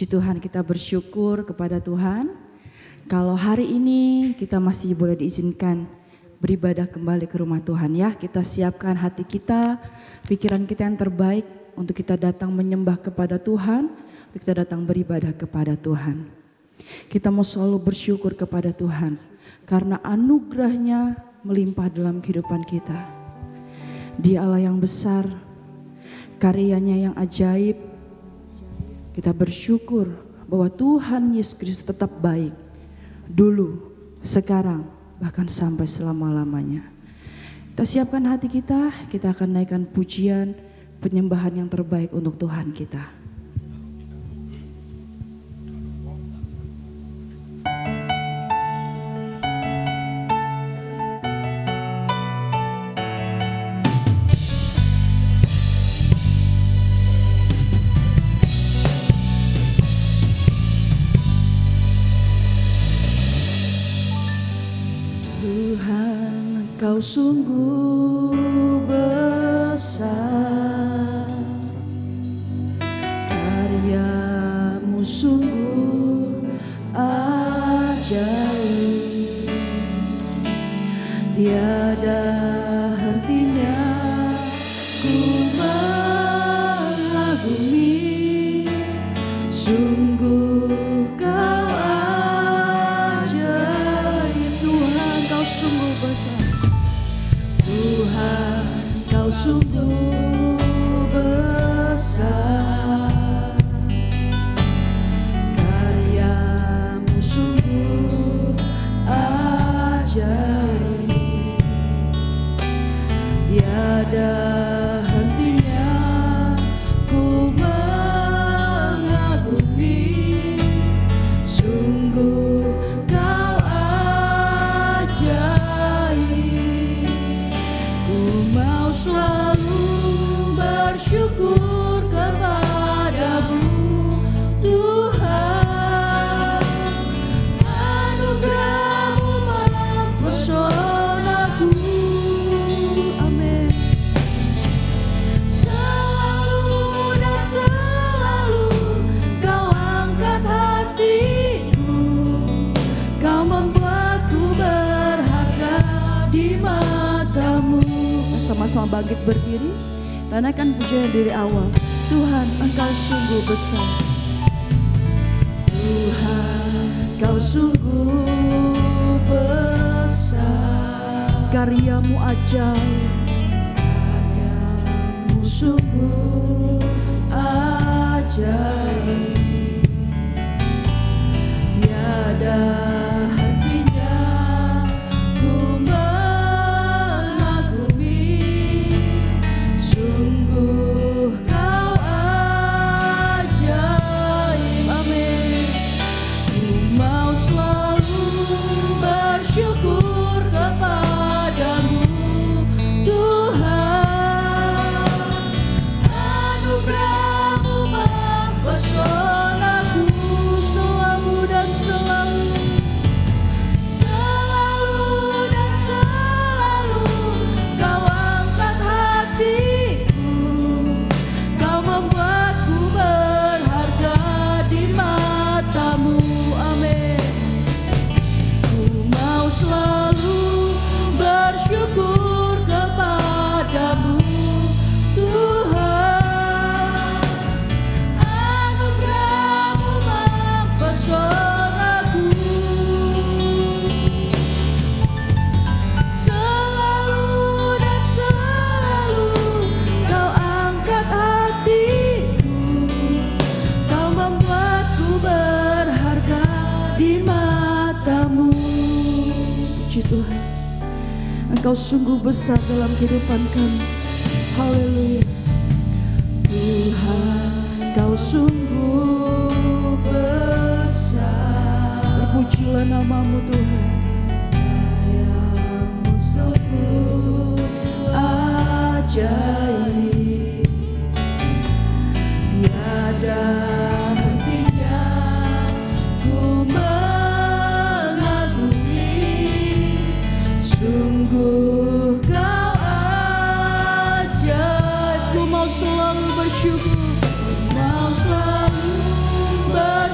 Tuhan, kita bersyukur kepada Tuhan. Kalau hari ini kita masih boleh diizinkan beribadah kembali ke rumah Tuhan ya. Kita siapkan hati kita, pikiran kita yang terbaik untuk kita datang menyembah kepada Tuhan, untuk kita datang beribadah kepada Tuhan. Kita mau selalu bersyukur kepada Tuhan karena anugerahnya melimpah dalam kehidupan kita. Dia Allah yang besar, karyanya yang ajaib. Kita bersyukur bahwa Tuhan Yesus Kristus tetap baik dulu, sekarang, bahkan sampai selama-lamanya. Kita siapkan hati kita akan naikkan pujian, penyembahan yang terbaik untuk Tuhan kita. Tuhan, Kau sungguh besar, karyamu sungguh ajaib, tiada hentinya ku mengagumi, sungguh Kau ajaib. Tuhan, Kau sungguh besar, Tuhan, Kau sungguh besar, karyamu sungguh ajaib, tiada hentinya ku mengagumi, sungguh Kau ajaib. Ku mau selalu bersyukur kepadamu Tuhan, anugerah-Mu mempesonaku. Amin. Selalu dan selalu Kau angkat hatiku, Kau membuatku berharga di mata-Mu. Sama-sama bangkit berdiri, tanahkan pujian dari awal. Tuhan, Engkau sungguh besar, Tuhan, Kau sungguh besar, karyamu ajaib, karyamu sungguh ajaib, tiada hentinya ku mengagumi, sungguh Kau ajaib. Amin. Ku mau selalu bersyukur kepadamu Tuhan, anugerah-Mu mempesonaku selalu dan selalu. Selalu dan selalu Kau angkat hatiku, Kau membuatku berharga di mata-Mu. Amin. Ku mau selalu bersyukur kepadamu Tuhan, anugerah-Mu mempesonaku. Selalu dan selalu Kau angkat hatiku, Kau membuatku berharga di mata-Mu. Puji Tuhan, Engkau sungguh besar dalam kehidupan kami. Haleluya. Tuhan, Kau sungguh besar, terpujilah nama-Mu Tuhan. Karyamu sungguh ajaib, tiada hentinya ku mengagumi, sungguh Kau ajaib. Ku mau selalu bersyukur, ku mau selalu bersyukur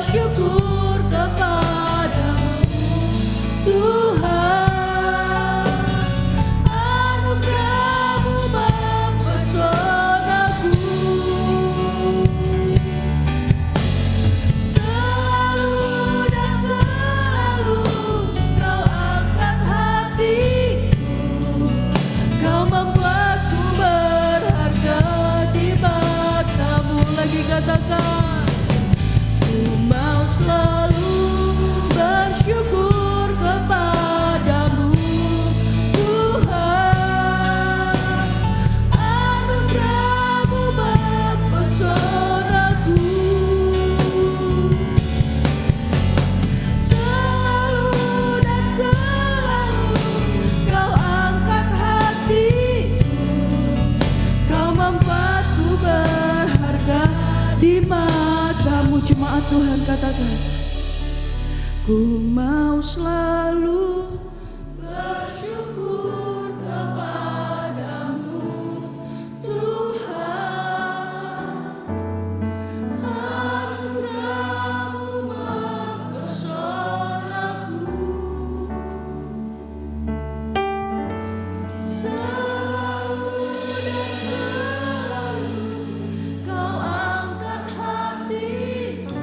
Tuhan, katakan. Ku mau selalu bersyukur kepadamu Tuhan. Anugerah-Mu mempesonaku. Selalu dan selalu Kau angkat hatiku.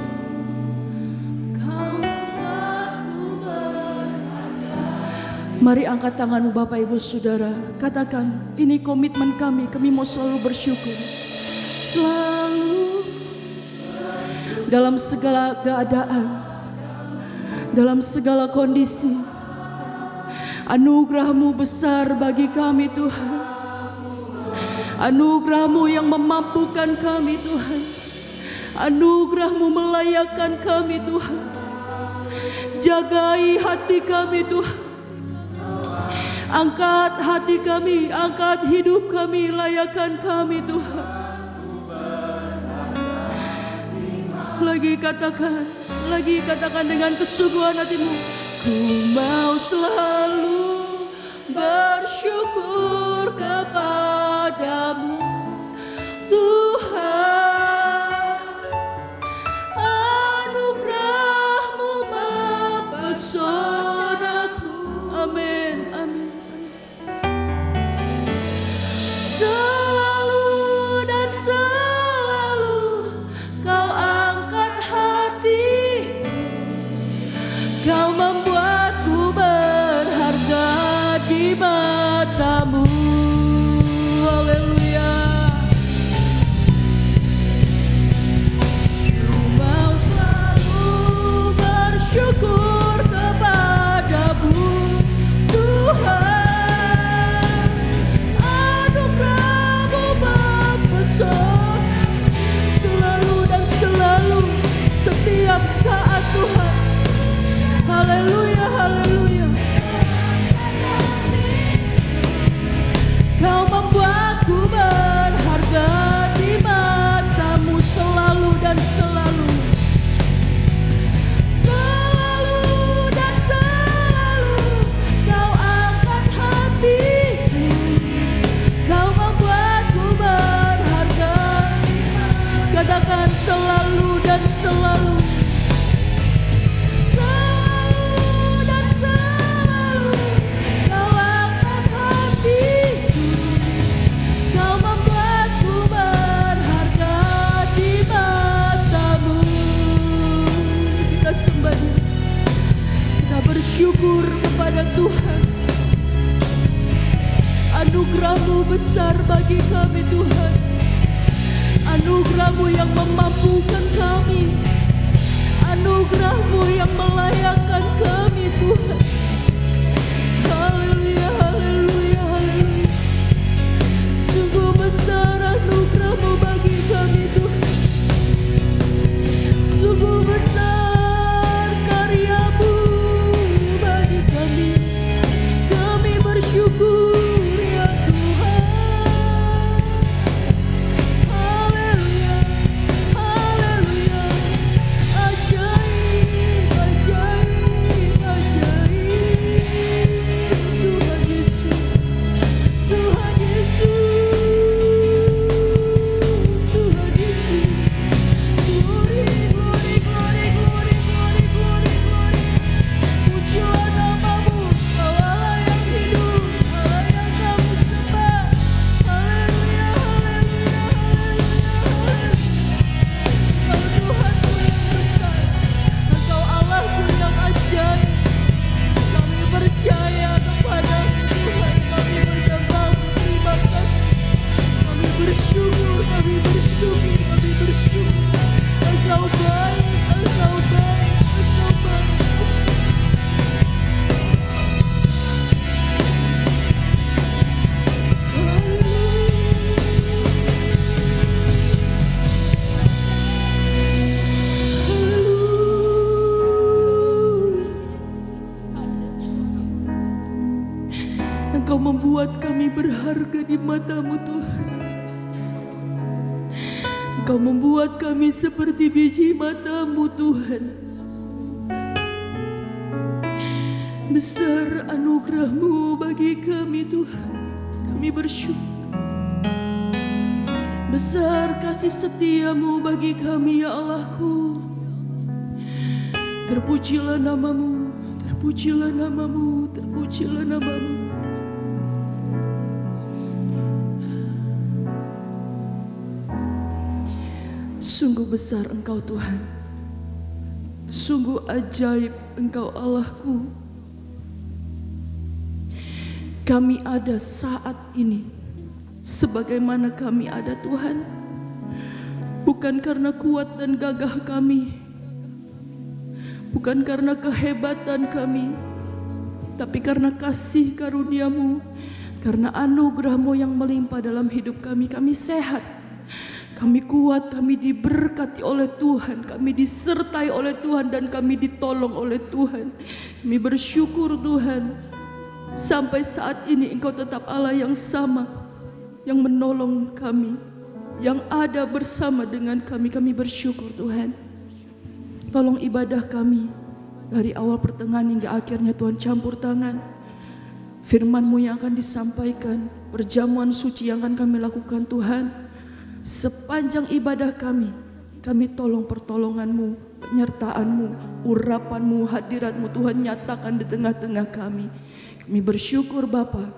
Mari angkat tanganmu Bapak Ibu Saudara. Katakan, ini komitmen kami. Kami mau selalu bersyukur. Selalu. Dalam segala keadaan. Dalam segala kondisi. Anugerah-Mu besar bagi kami Tuhan. Anugerah-Mu yang memampukan kami Tuhan. Anugerah-Mu melayakkan kami Tuhan. Jagai hati kami Tuhan. Angkat hati kami, angkat hidup kami, layakkan kami Tuhan. Lagi katakan dengan kesungguhan hatimu. Ku mau selalu bersyukur kepadamu Tuhan. Anugerah-Mu mempesonaku. Amin, amin. Selalu dan selalu Kau angkat hati. Kau membuatku berharga di mata-Mu. Haleluya. Ku mau selalu bersyukur kepadamu Tuhan. Selalu dan selalu, setiap saat Tuhan. Haleluya, haleluya. Kau membuatku berharga di mata-Mu selalu dan selalu. Selalu dan selalu Kau angkat hatiku. Kau membuatku berharga. Katakan selalu dan selalu. Selalu dan selalu Kau angkat hatiku. Kau membuatku berharga di mata-Mu. Kita sembah, kita bersyukur kepada Tuhan. Anugerah-Mu besar bagi kami Tuhan. Anugerah-Mu yang memampukan kami. Anugerah-Mu yang melayakkan kami Tuhan. Haleluya, haleluya, haleluya. Sungguh besar anugerah-Mu bagi kami Tuhan. Sungguh besar karya-Mu bagi kami. Kami bersyukur ya Tuhan. Haleluya, haleluya. Ajaib, ajaib, ajaib. Tuhan Yesus, Tuhan Yesus, Tuhan Yesus. Glory, glory, glory, glory, glory, glory, glory. Pujilah nama-Mu, Kau Allah yang hidup, Allah yang kami sembah. Haleluya, haleluya, haleluya, haleluya. Engkau Tuhanku yang besar, Engkau Allahku yang ajaib. Kami percaya kepada-Mu Tuhan, kami menyembah-Mu, terima kasih. Kami bersyukur, kami bersyukur, kami bersyukur. Engkau baik, Engkau baik, Engkau baik. Engkau membuat kami berharga di mata-Mu Tuhan. Engkau membuat kami seperti biji mata-Mu Tuhan. Besar anugerah-Mu bagi kami Tuhan. Kami bersyukur. Besar kasih setia-Mu bagi kami ya Allahku. Terpujilah nama-Mu, terpujilah nama-Mu, terpujilah nama-Mu. Sungguh besar Engkau Tuhan. Sungguh ajaib Engkau Allahku. Kami ada saat ini sebagaimana kami ada Tuhan, bukan karena kuat dan gagah kami, bukan karena kehebatan kami, tapi karena kasih karunia-Mu, karena anugerah-Mu yang melimpah dalam hidup kami. Kami sehat, kami kuat, kami diberkati oleh Tuhan, kami disertai oleh Tuhan, dan kami ditolong oleh Tuhan. Kami bersyukur Tuhan, sampai saat ini Engkau tetap Allah yang sama, yang menolong kami, yang ada bersama dengan kami. Kami bersyukur Tuhan. Tolong ibadah kami dari awal pertengahan hingga akhirnya Tuhan, campur tangan. Firman-Mu yang akan disampaikan, perjamuan suci yang akan kami lakukan Tuhan. Sepanjang ibadah kami tolong pertolongan-Mu, penyertaan-Mu, urapan-Mu, hadirat-Mu Tuhan nyatakan di tengah-tengah kami. Kami bersyukur Bapa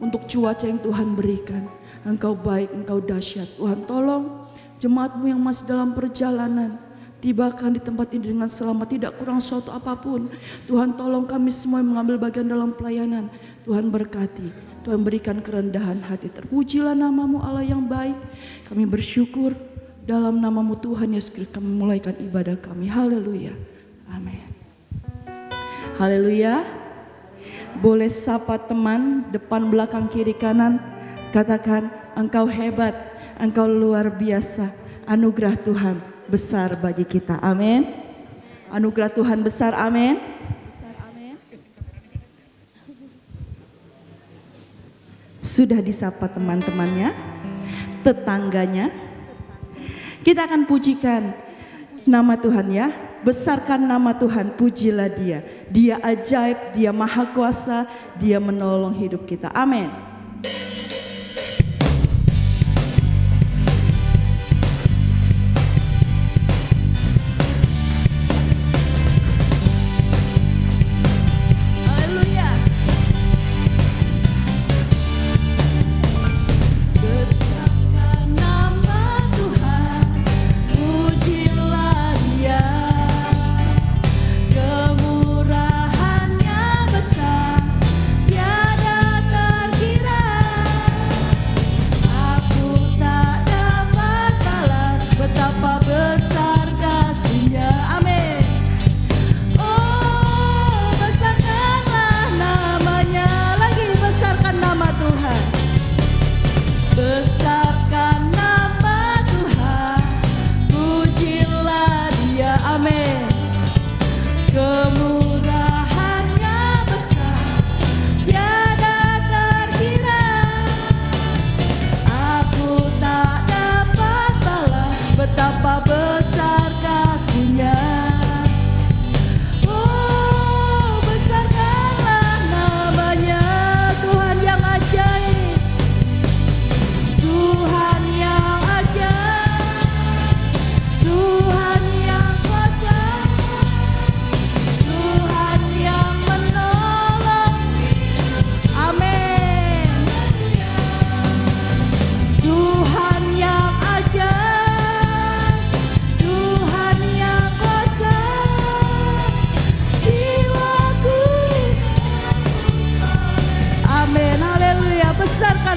untuk cuaca yang Tuhan berikan. Engkau baik, Engkau dahsyat. Tuhan tolong jemaat-Mu yang masih dalam perjalanan, tibakan di tempat ini dengan selamat, tidak kurang suatu apapun. Tuhan tolong kami semua yang mengambil bagian dalam pelayanan. Tuhan berkati, Tuhan berikan kerendahan hati. Terpujilah nama-Mu Allah yang baik. Kami bersyukur dalam nama-Mu Tuhan Yesus Kristus kami mulaikan ibadah kami. Haleluya. Amin. Haleluya. Boleh sapa teman depan, belakang, kiri, kanan. Katakan, engkau hebat, engkau luar biasa. Anugerah Tuhan besar bagi kita. Amin. Anugerah Tuhan besar. Amin. Sudah disapa teman-temannya, tetangganya. Kita akan pujikan nama Tuhan ya. Besarkan nama Tuhan, pujilah Dia. Dia ajaib, Dia maha kuasa, Dia menolong hidup kita. Amin.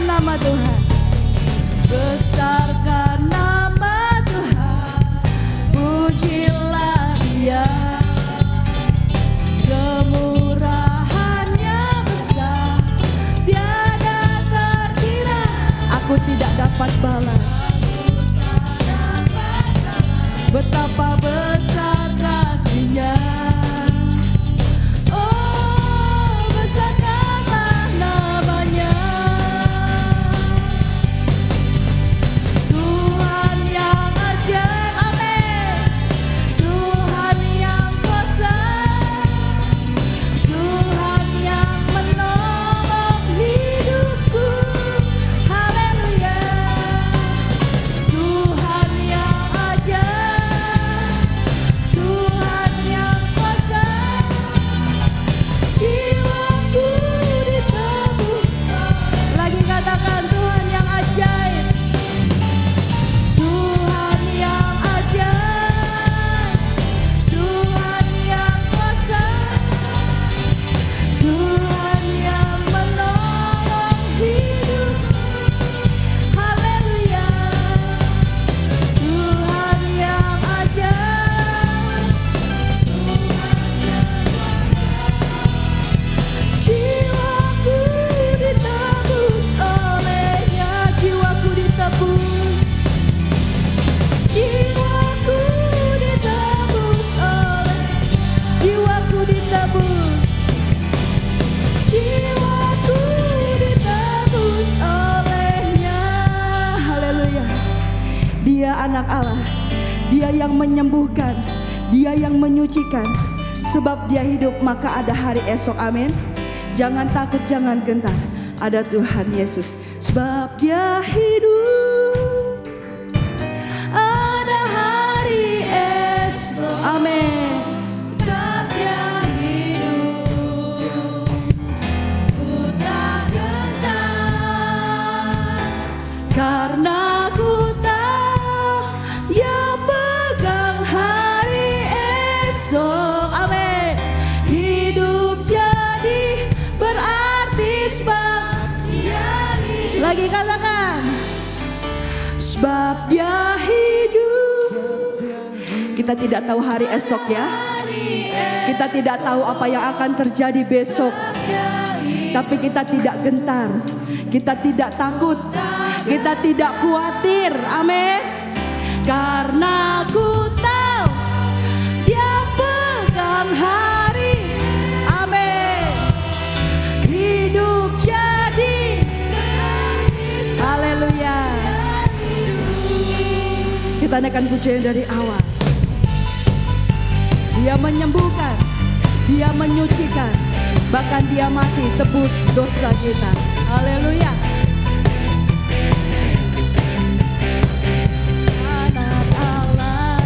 Nama Tuhan, besarkan nama Tuhan, pujilah Dia, kemurahannya besar, tiada terkira. Aku tidak dapat balas betapa besar kasih-Nya. Dia yang menyembuhkan, Dia yang menyucikan. Sebab Dia hidup maka ada hari esok. Amin. Jangan takut, jangan gentar. Ada Tuhan Yesus. Sebab Dia hidup, ada hari esok. Amin. Sebab Dia hidup, ku tak gentar. Karena ku tahu Dia pegang hari esok. Amin. Hidup jadi berarti sebab Dia hidup. lagi katakan, sebab Dia hidup. Kita tidak tahu hari esok ya. Kita tidak tahu apa yang akan terjadi besok. Tapi kita tidak gentar, kita tidak takut, kita tidak khawatir. Amin. Karena ku tahu Dia pegang hari. Amin. Hidup jadi. Haleluya. Kita naikkan pujian dari awal. Dia menyembuhkan, Dia menyucikan, bahkan Dia mati tebus dosa kita. Haleluya. Anak Allah,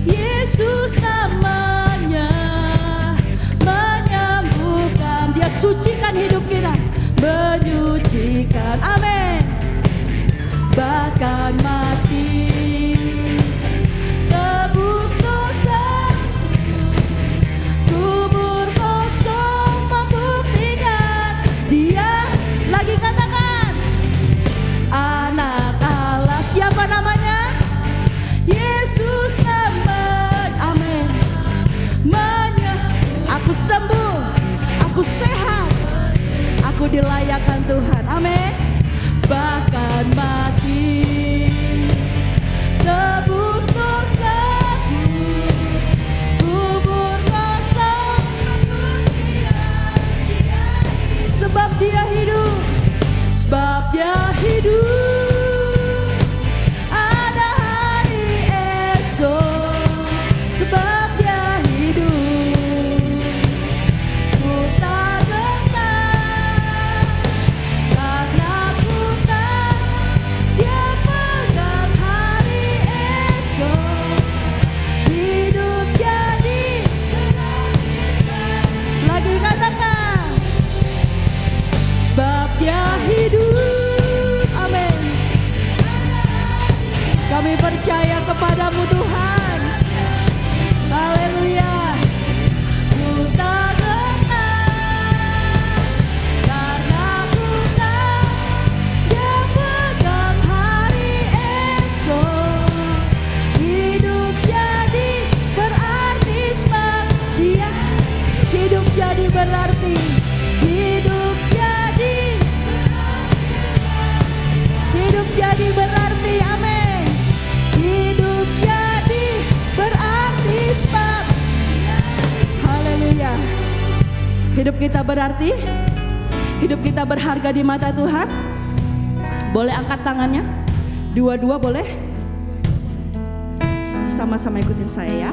Yesus namanya, menyembuhkan. Dia sucikan hidup kita, menyucikan. Amin. Bahkan mati tebus dosa, kubur kosong membuktikan. Dia lagi katakan, anak Allah. Siapa namanya? Yesus namanya. Amin. Aku sembuh, aku sehat, aku dilayakkan Tuhan. Amin. Bahkan mati tebus dosaku, kubur kosong. Sebab Dia hidup, sebab Dia hidup, ada hari esok. Sebab Dia hidup, ku tak gentar. Karena ku tahu Dia pegang hari esok. Hidup jadi. Lagi katakan, sebab Dia hidup. Amin. Kami percaya kepadamu Tuhan. Haleluya. Ku tak gentar, karena ku tahu Dia pegang hari esok. Hidup jadi berarti sebab Dia. Hidup jadi berarti. Hidup jadi. Hidup jadi berarti. Amin. Hidup jadi berarti sebab. Haleluya. Hidup kita berarti. Hidup kita berharga di mata Tuhan. Boleh angkat tangannya? Dua-dua boleh? Sama-sama ikutin saya ya.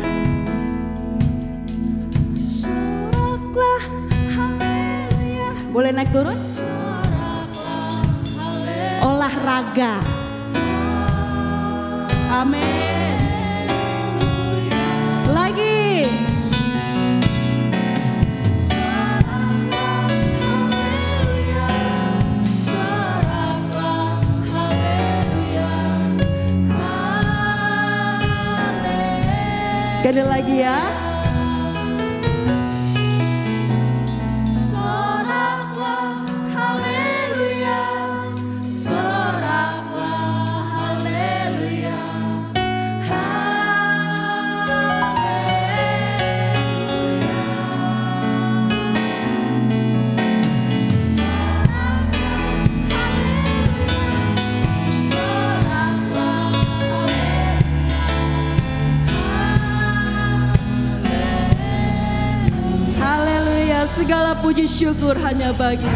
Soraklah, haleluya. Boleh naik turun? Olahraga. Amin. Lagi. Sekali lagi ya. Soraklah, haleluya. Soraklah, haleluya. Haleluya. Segala puji syukur hanya bagi.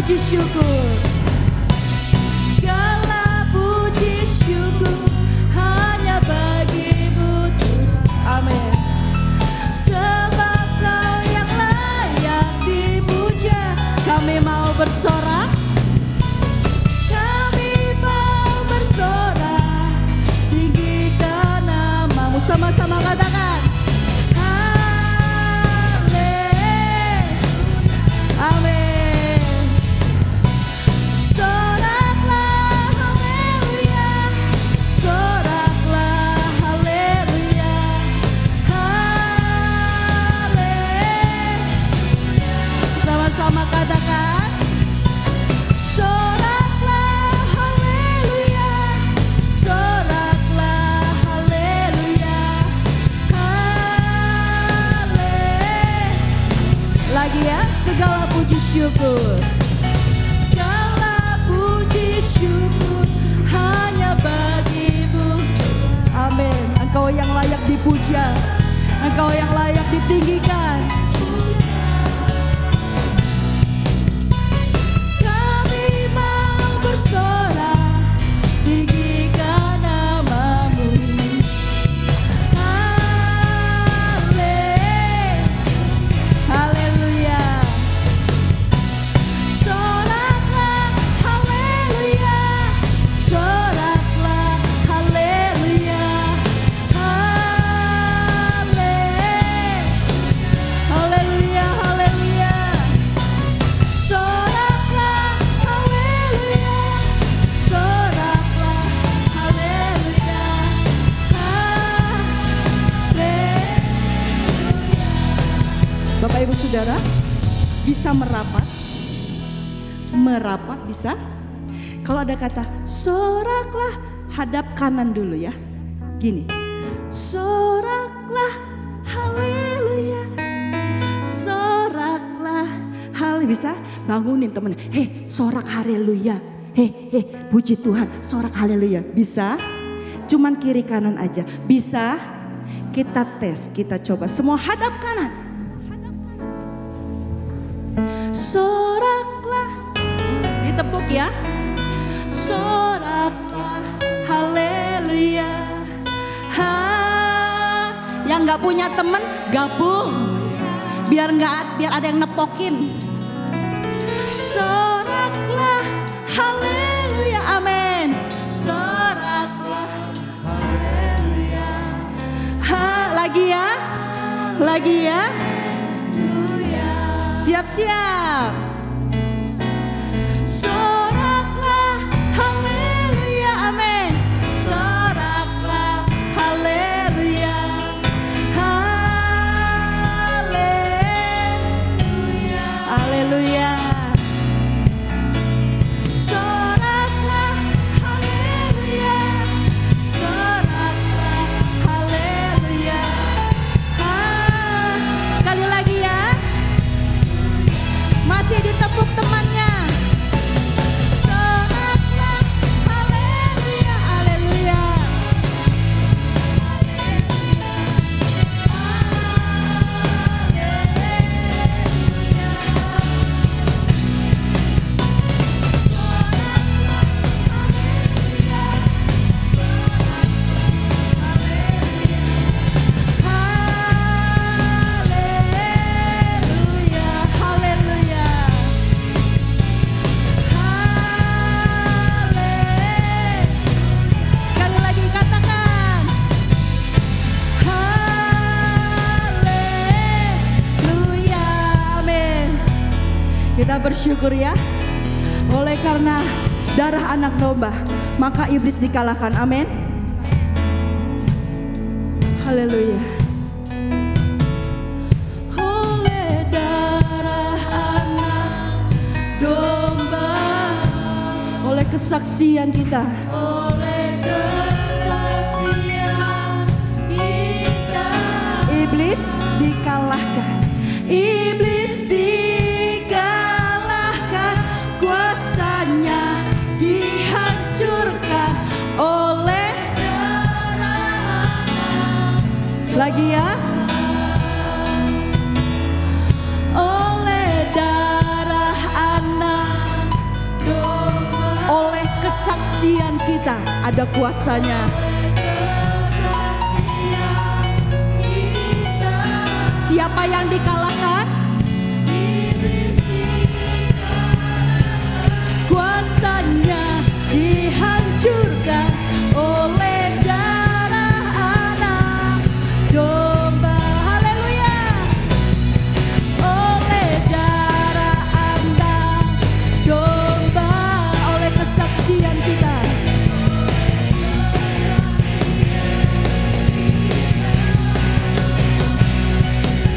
puji syukur. Segala puji syukur hanya bagimu Tuhan. Amin. Sebab Kau yang layak dipuja. Kami mau bersorak, kami mau bersorak, tinggikan namamu. Sama-sama katakan amin. Soraklah haleluya, soraklah haleluya, haleluya. Sama-sama katakan soraklah haleluya, soraklah haleluya, haleluya. Lagi ya, segala puji syukur, segala puji syukur hanya bagimu. Amin. Engkau yang layak dipuja, Engkau yang layak ditinggikan. Kami mau bersorak, tinggikan namamu. Haleluya. Soraklah haleluya, soraklah haleluya, haleluya, haleluya. Soraklah haleluya, soraklah haleluya, haleluya. Bapak Ibu Saudara, bisa merapat bisa. Kalau ada kata soraklah, hadap kanan dulu ya, gini, soraklah haleluya, soraklah haleluya. Bisa bangunin temen, hei sorak haleluya, hei puji Tuhan, sorak haleluya. Bisa, cuman kiri kanan aja. Bisa, kita tes, kita coba semua hadap kanan. Soraklah, ditepuk ya. Soraklah haleluya. Yang nggak punya temen gabung, biar ada yang nepokin. Soraklah haleluya, amin. Soraklah haleluya. Lagi ya. Siap-siap. Soraklah haleluya, amin. Soraklah haleluya, haleluya, haleluya. Soraklah haleluya, soraklah haleluya. Sekali lagi ya. Masih ditepuk temannya. Soraklah haleluya, haleluya. Kita bersyukur ya, oleh karena darah anak domba, maka iblis dikalahkan. Amin. Haleluya. Oleh darah anak domba, oleh kesaksian kita, Oleh kesaksian kita, iblis dikalahkan. Iblis dikalahkan, kuasanya dihancurkan oleh lagi ya, oleh darah anak kesaksian kita ada kuasanya. Siapa yang dikalahkan? Kuasanya dihancurkan oleh darah anak domba. Haleluya. Oleh darah anak domba, oleh kesaksian kita.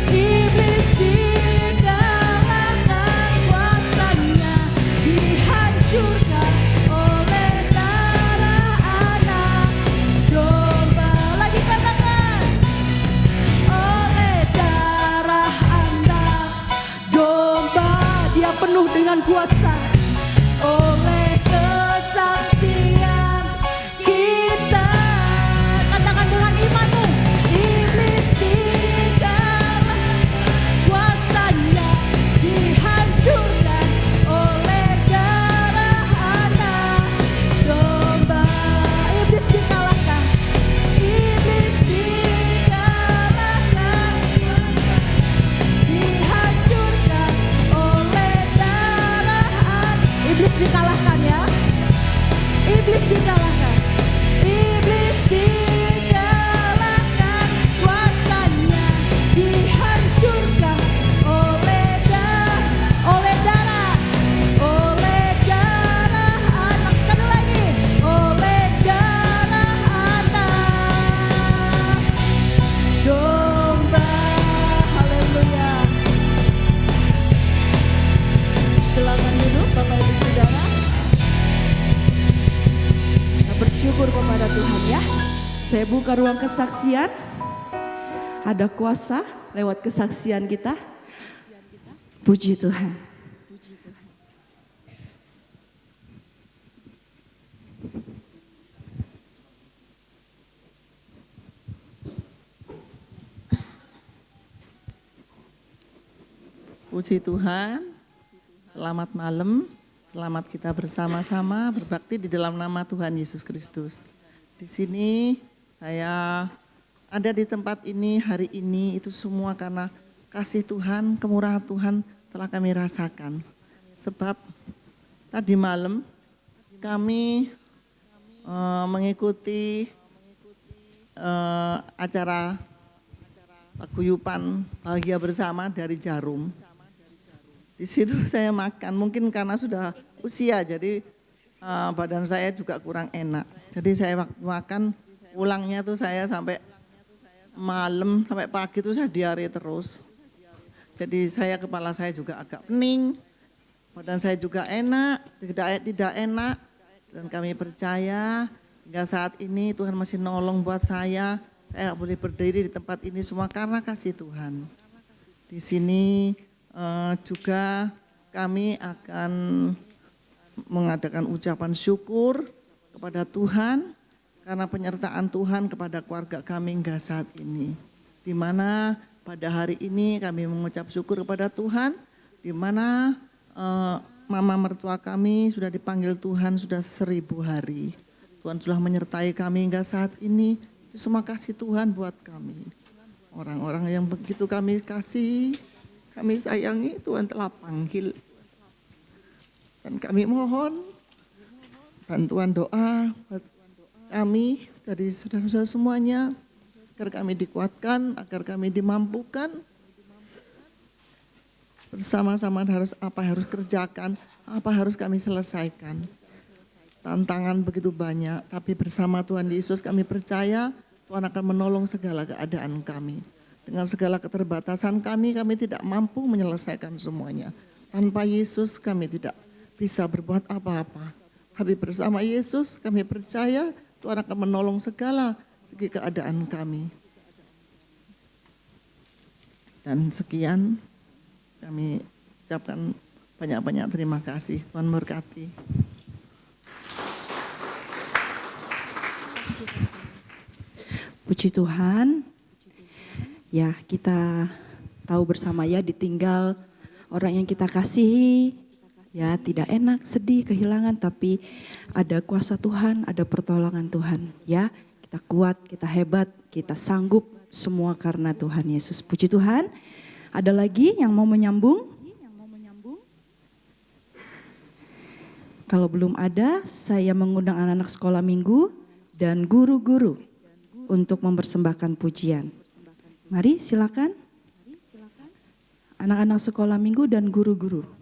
Iblis dikalahkan, kuasanya dihancurkan oleh darah anak domba. Lagi katakan, oleh darah anak domba. Dia penuh dengan kuasa. Oleh kesaksian kita, katakan dengan imanmu, iblis dikalahkan, kuasanya dihancurkan oleh darah anak domba. Iblis dikalahkan, iblis dikalahkan, dihancurkan oleh darah anak. Iblis dikalahkan ya. Iblis dikalahkan. Iblis dikalahkan, kuasanya dihancurkan oleh darah anak. Sekali lagi, oleh darah anak domba. Haleluya. Silakan duduk Bapak Ibu Saudara. Kita bersyukur kepada Tuhan ya. Saya buka ruang kesaksian. Ada kuasa lewat kesaksian kita. Puji Tuhan. Puji Tuhan, selamat malam, selamat kita bersama-sama berbakti di dalam nama Tuhan Yesus Kristus. Di sini saya ada di tempat ini hari ini itu semua karena kasih Tuhan, kemurahan Tuhan telah kami rasakan. Sebab tadi malam kami mengikuti acara paguyuban bahagia bersama dari Jarum. Di situ saya makan, mungkin karena sudah usia jadi badan saya juga kurang enak. Jadi saya waktu makan pulangnya tuh saya sampai malam, sampai pagi tuh saya diare terus. Jadi kepala saya juga agak pening, badan saya juga tidak enak. Dan kami percaya hingga saat ini Tuhan masih nolong buat saya boleh berdiri di tempat ini semua karena kasih Tuhan. Di sini juga kami akan mengadakan ucapan syukur kepada Tuhan karena penyertaan Tuhan kepada keluarga kami hingga saat ini. Di mana pada hari ini kami mengucap syukur kepada Tuhan, di mana mama mertua kami sudah dipanggil Tuhan sudah 1000 hari. Tuhan sudah menyertai kami hingga saat ini, itu semua kasih Tuhan buat kami. Orang-orang yang begitu kami kasih, kami sayangi, Tuhan telah panggil. Dan kami mohon bantuan doa buat kami dari saudara-saudara semuanya, agar kami dikuatkan, agar kami dimampukan. Bersama-sama harus kerjakan, apa harus kami selesaikan. Tantangan begitu banyak, tapi bersama Tuhan Yesus kami percaya Tuhan akan menolong segala keadaan kami. Dengan segala keterbatasan kami tidak mampu menyelesaikan semuanya. Tanpa Yesus kami tidak bisa berbuat apa-apa. Tapi bersama Yesus kami percaya Tuhan akan menolong segala segi keadaan kami. Dan sekian kami ucapkan banyak-banyak terima kasih. Tuhan memberkati. Puji Tuhan. Ya, kita tahu bersama ya ditinggal orang yang kita kasihi, Ya, tidak enak, sedih, kehilangan, tapi ada kuasa Tuhan, ada pertolongan Tuhan. Ya, kita kuat, kita hebat, kita sanggup semua karena Tuhan Yesus. Puji Tuhan. Ada lagi yang mau menyambung? Kalau belum ada, saya mengundang anak-anak sekolah minggu dan guru-guru untuk mempersembahkan pujian. Mari silakan. Anak-anak sekolah minggu dan guru-guru.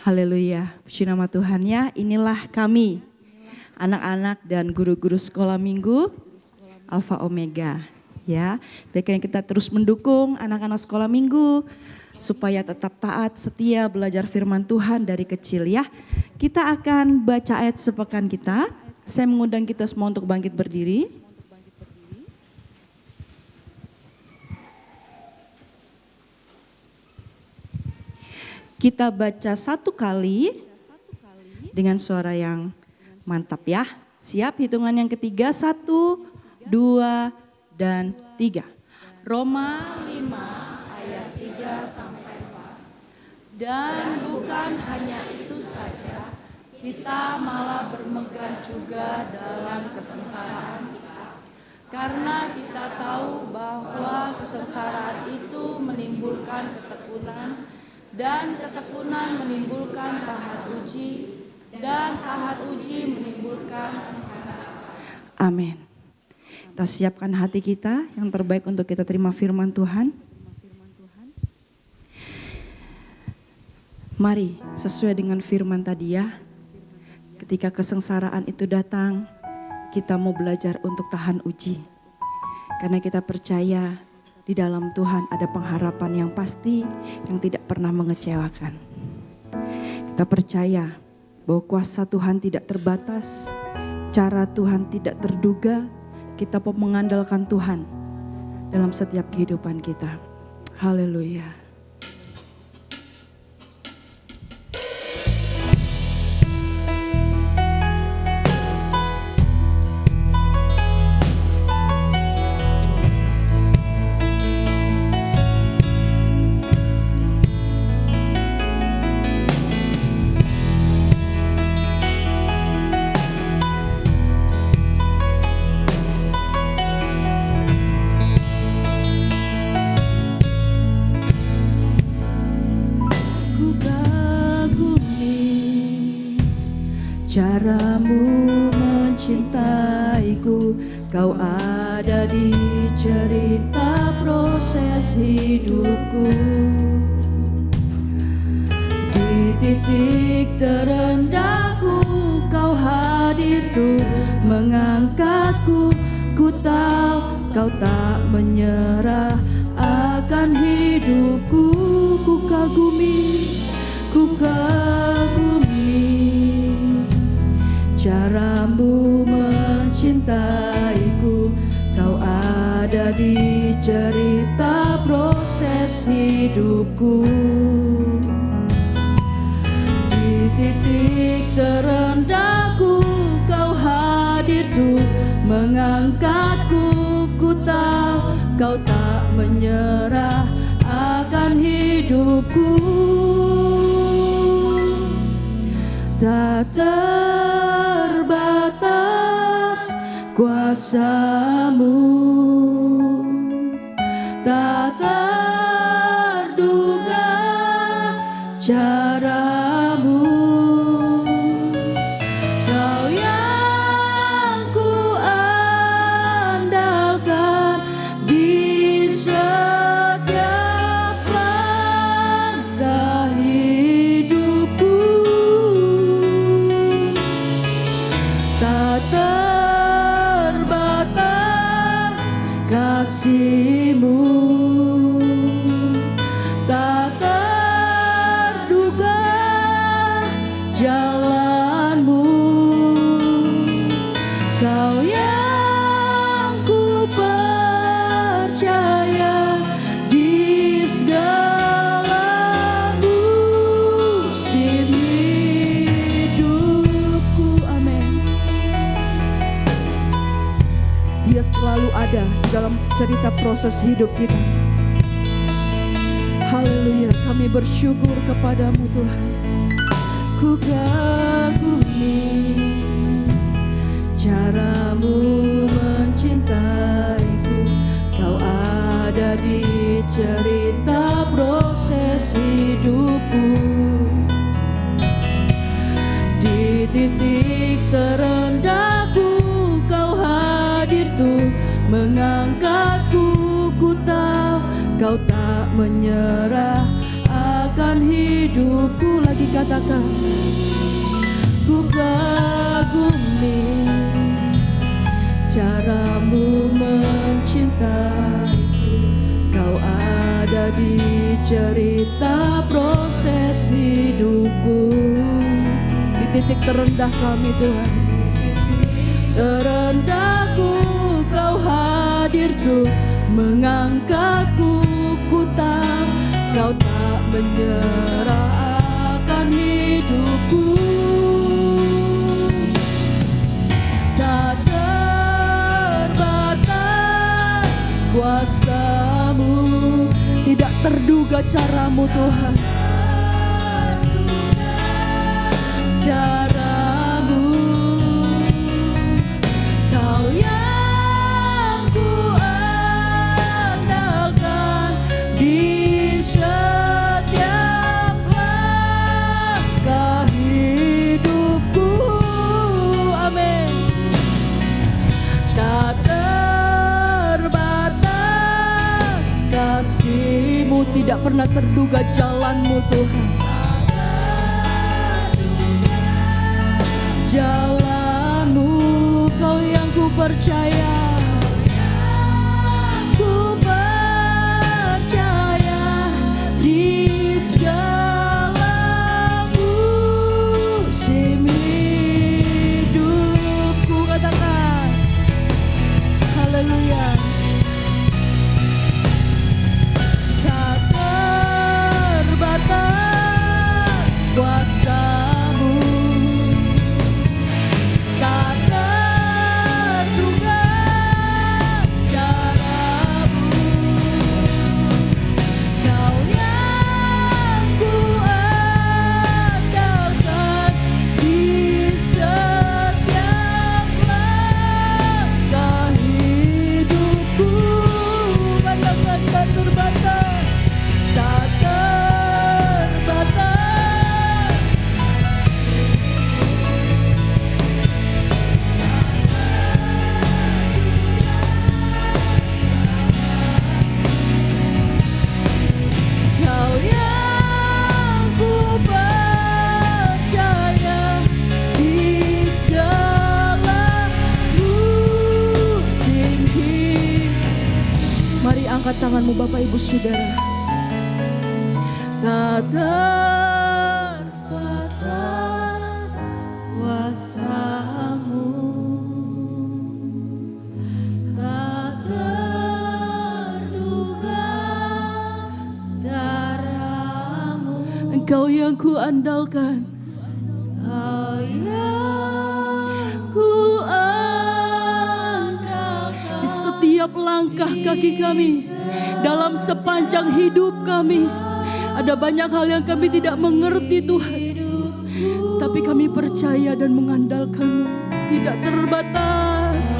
Haleluya, puji nama Tuhan ya. Inilah kami, anak-anak dan guru-guru sekolah minggu Alfa Omega. Ya, baiknya kita terus mendukung anak-anak sekolah minggu supaya tetap taat, setia belajar firman Tuhan dari kecil ya. Kita akan baca ayat sepekan kita. Saya mengundang kita semua untuk bangkit berdiri. Kita baca satu kali dengan suara yang mantap ya. Siap, hitungan yang ketiga, 1, 2, dan 3. Roma 5 ayat 3 sampai 4. Dan bukan hanya itu saja, kita malah bermegah juga dalam kesengsaraan kita. Karena kita tahu bahwa kesengsaraan itu menimbulkan ketekunan, dan ketekunan menimbulkan tahan uji, dan tahan uji menimbulkan. Amin. Kita siapkan hati kita yang terbaik untuk kita terima firman Tuhan. Mari sesuai dengan firman tadi ya. Ketika kesengsaraan itu datang, kita mau belajar untuk tahan uji. Karena kita percaya di dalam Tuhan ada pengharapan yang pasti, yang tidak pernah mengecewakan. Kita percaya bahwa kuasa Tuhan tidak terbatas, cara Tuhan tidak terduga. Kita mau mengandalkan Tuhan dalam setiap kehidupan kita. Haleluya. Caramu mencintaiku, kau ada di cerita proses hidupku. Di titik terendahku, kau hadir tuh mengangkatku. Ku tahu kau tak menyerah akan hidupku. Ku kagumi caramu mencintaiku, kau ada di cerita proses hidupku. Di titik terendahku, kau hadir tuh mengangkatku. Ku tahu kau tak menyerah akan hidupku. Tak terbatas kuasamu, tak terduga caramu. Kau yang ku andalkan di setiap langkah hidupku. Tak terbatas kasih-Mu, tak terduga jalan-Mu. Kau yang ku percaya di segala musim hidupku. Amin. Dia selalu ada dalam cerita proses hidup kita. Haleluya, kami bersyukur kepadamu Tuhan. Ku kagumi caramu mencintaiku, kau ada di cerita proses hidupku. Di titik terendahku, kau hadir tuh mengangkatku. Ku tahu kau tak menyerah akan hidupku. Lagi katakan, ku kagumi caramu mencintaiku. Kau ada di cerita proses hidupku. Di titik terendah kami Tuhan, terendahku Kau hadir tuh mengangkatku. Ku tahu Kau tak menyerah akan hidupku. Tak terbatas kuasa-Mu, tidak terduga cara-Mu Tuhan. Cara-Mu, Kau yang ku andalkan di setiap langkah hidupku. Amin. Tak terbatas kasih-Mu, tidak pernah terduga jalan-Mu Tuhan. Jalan-Mu, Kau yang ku percaya. Ku percaya di segala musim hidupku. Katakan haleluya. Tak terbatas kuasa-Mu, tak terduga cara-Mu. Kau yang ku andalkan di setiap langkah hidupku. Katakan tak terbatas, tak terbatas. Kau yang ku percaya di segala musim hidup. Mari angkat tanganmu Bapak Ibu Saudara. Tak terbatas kuasa-Mu, tak terduga cara-Mu. Engkau yang ku andalkan, Kau yang ku andalkan di setiap langkah kaki kami, dalam sepanjang hidup kami. Ada banyak hal yang kami tidak mengerti Tuhan, tapi kami percaya dan mengandalkan-Mu. Tidak terbatas,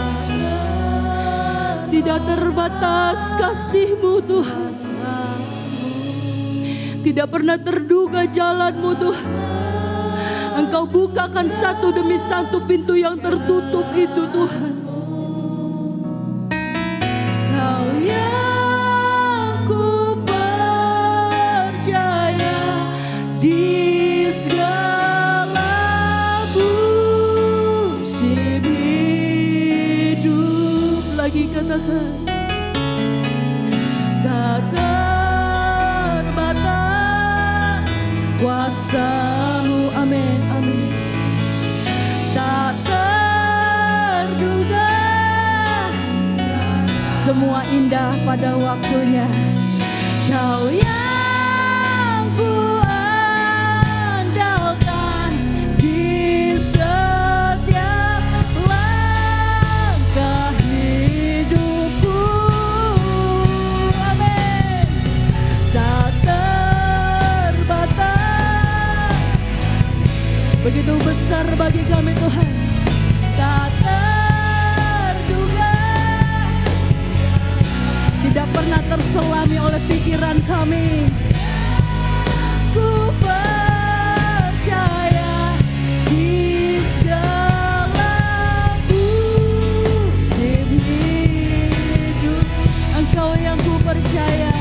tidak terbatas kasih-Mu Tuhan. Tidak pernah terduga jalan-Mu Tuhan. Engkau bukakan satu demi satu pintu yang tertutup itu Tuhan. Kau yang ku percaya di segala musim hidup. Lagi katakan, tak terbatas kuasa-Mu. Amin, amin. Tak terduga, semua indah pada waktunya. Kau yang ku andalkan di setiap langkah hidupku. Amin. Tak terbatas, begitu besar bagi kami Tuhan. Tak terduga, tidak pernah terselami oleh pikiran kami. Ku percaya di segala musim hidup. Engkau yang ku percaya,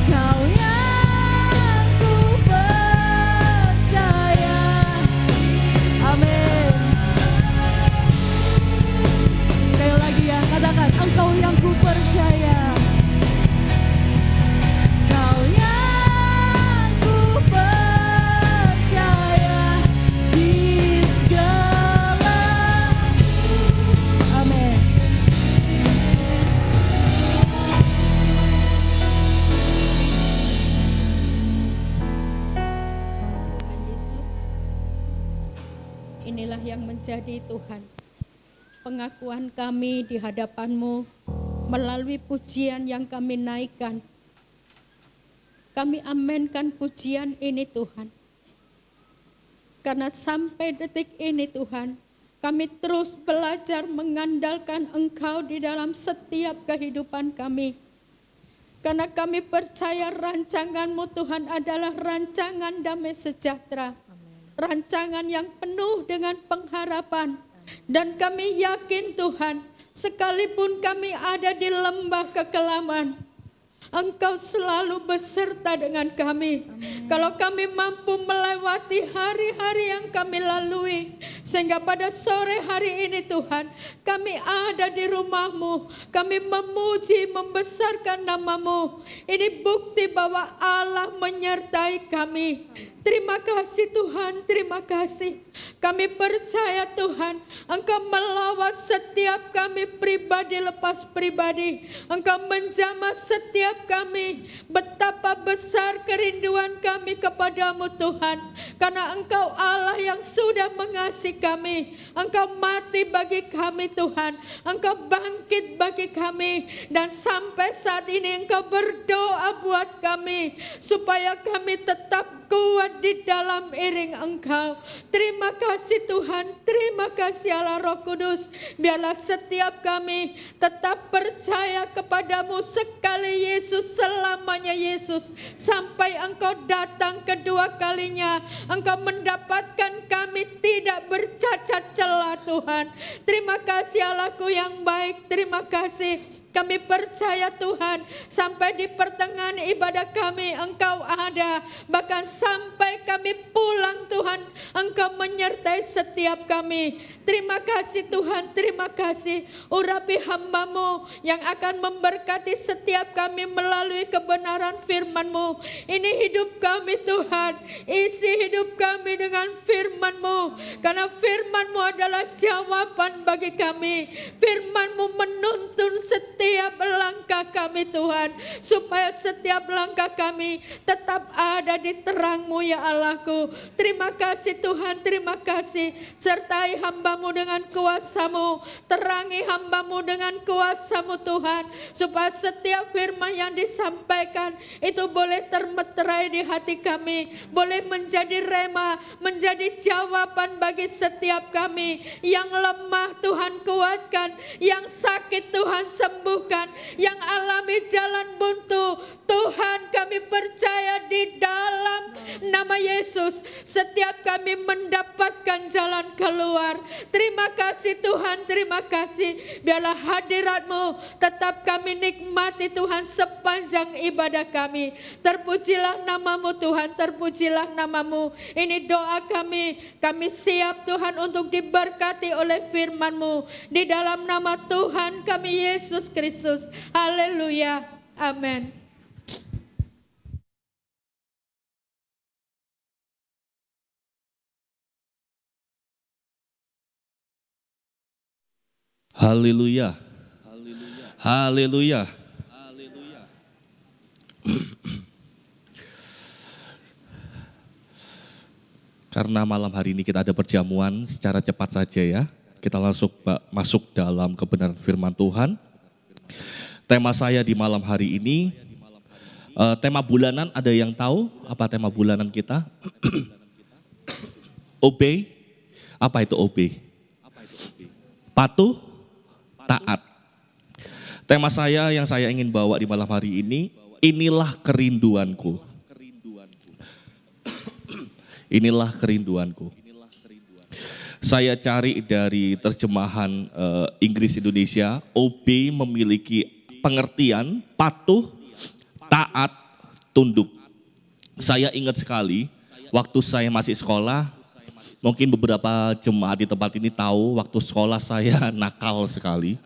Kau yang ku inilah yang menjadi Tuhan pengakuan kami di hadapan-Mu melalui pujian yang kami naikkan. Kami amenkan pujian ini Tuhan. Karena sampai detik ini Tuhan, kami terus belajar mengandalkan Engkau di dalam setiap kehidupan kami. Karena kami percaya rancangan-Mu Tuhan adalah rancangan damai sejahtera. Rancangan yang penuh dengan pengharapan. Dan kami yakin Tuhan, sekalipun kami ada di lembah kekelaman, Engkau selalu beserta dengan kami. Kalau kami mampu melewati hari-hari yang kami lalui, sehingga pada sore hari ini Tuhan, kami ada di rumah-Mu, kami memuji, membesarkan nama-Mu. Ini bukti bahwa Allah menyertai kami. Terima kasih Tuhan, terima kasih. Kami percaya Tuhan, Engkau melawat setiap kami pribadi lepas pribadi. Engkau menjamah setiap kami. Betapa besar kerinduan kami kepadamu Tuhan. Karena Engkau Allah yang sudah mengasihi kami. Engkau mati bagi kami Tuhan. Engkau bangkit bagi kami. Dan sampai saat ini Engkau berdoa buat kami. Supaya kami tetap kuat di dalam iring Engkau. Terima kasih Tuhan, terima kasih Allah Roh Kudus. Biarlah setiap kami tetap percaya kepadamu sekali Yesus, selamanya Yesus. Sampai Engkau datang kedua kalinya, Engkau mendapatkan kami tidak bercacat celah Tuhan. Terima kasih Allahku yang baik, terima kasih. Kami percaya Tuhan, sampai di pertengahan ibadah kami Engkau ada. Bahkan sampai kami pulang Tuhan, Engkau menyertai setiap kami. Terima kasih Tuhan, terima kasih. Urapi hamba-Mu yang akan memberkati setiap kami melalui kebenaran firman-Mu. Ini hidup kami Tuhan, isi hidup kami dengan firman-Mu. Karena firman-Mu adalah jawaban bagi kami. Firman-Mu menuntun setiap langkah kami Tuhan, supaya setiap langkah kami tetap ada di terang-Mu ya Allahku. Terima kasih Tuhan, terima kasih. Sertai hamba-Mu dengan kuasa-Mu, terangi hamba-Mu dengan kuasa-Mu Tuhan, supaya setiap firman yang disampaikan itu boleh termeterai di hati kami, boleh menjadi rema, menjadi jawaban bagi setiap kami. Yang lemah Tuhan kuatkan, yang sakit Tuhan sembuhkan, yang alami jalan buntu Tuhan kami percaya di dalam nama Yesus setiap kami mendapatkan jalan keluar. Terima kasih Tuhan, terima kasih. Biarlah hadirat-Mu tetap kami nikmati Tuhan sepanjang ibadah kami. Terpujilah nama-Mu Tuhan, terpujilah nama-Mu. Ini doa kami siap Tuhan untuk diberkati oleh firman-Mu. Di dalam nama Tuhan kami Yesus Kristus. Haleluya. Amin. Haleluya. Haleluya. Karena malam hari ini kita ada perjamuan, secara cepat saja ya. Kita langsung masuk dalam kebenaran firman Tuhan. Tema saya di malam hari ini, tema bulanan, ada yang tahu apa tema bulanan kita? Obey. Apa itu obey? Patuh, taat. Tema saya yang saya ingin bawa di malam hari ini, inilah kerinduanku. Inilah kerinduanku. Saya cari dari terjemahan Inggris Indonesia, obey memiliki pengertian patuh, taat, tunduk. Saya ingat sekali waktu saya masih sekolah, mungkin beberapa jemaat di tempat ini tahu waktu sekolah saya nakal sekali.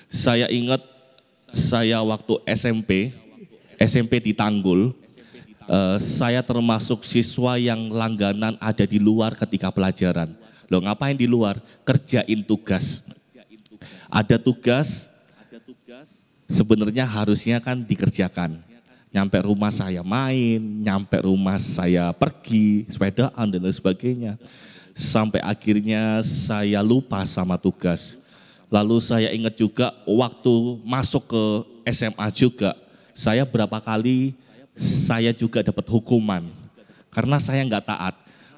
Saya ingat saya waktu SMP di Tanggul, saya termasuk siswa yang langganan ada di luar ketika pelajaran. Loh ngapain di luar? Kerjain tugas. Ada tugas, sebenarnya harusnya kan dikerjakan. Nyampe rumah saya main, nyampe rumah saya pergi, sepedaan dan lain sebagainya. Sampai akhirnya saya lupa sama tugas. Lalu saya ingat juga waktu masuk ke SMA juga, saya berapa kali saya juga dapat hukuman karena saya nggak taat.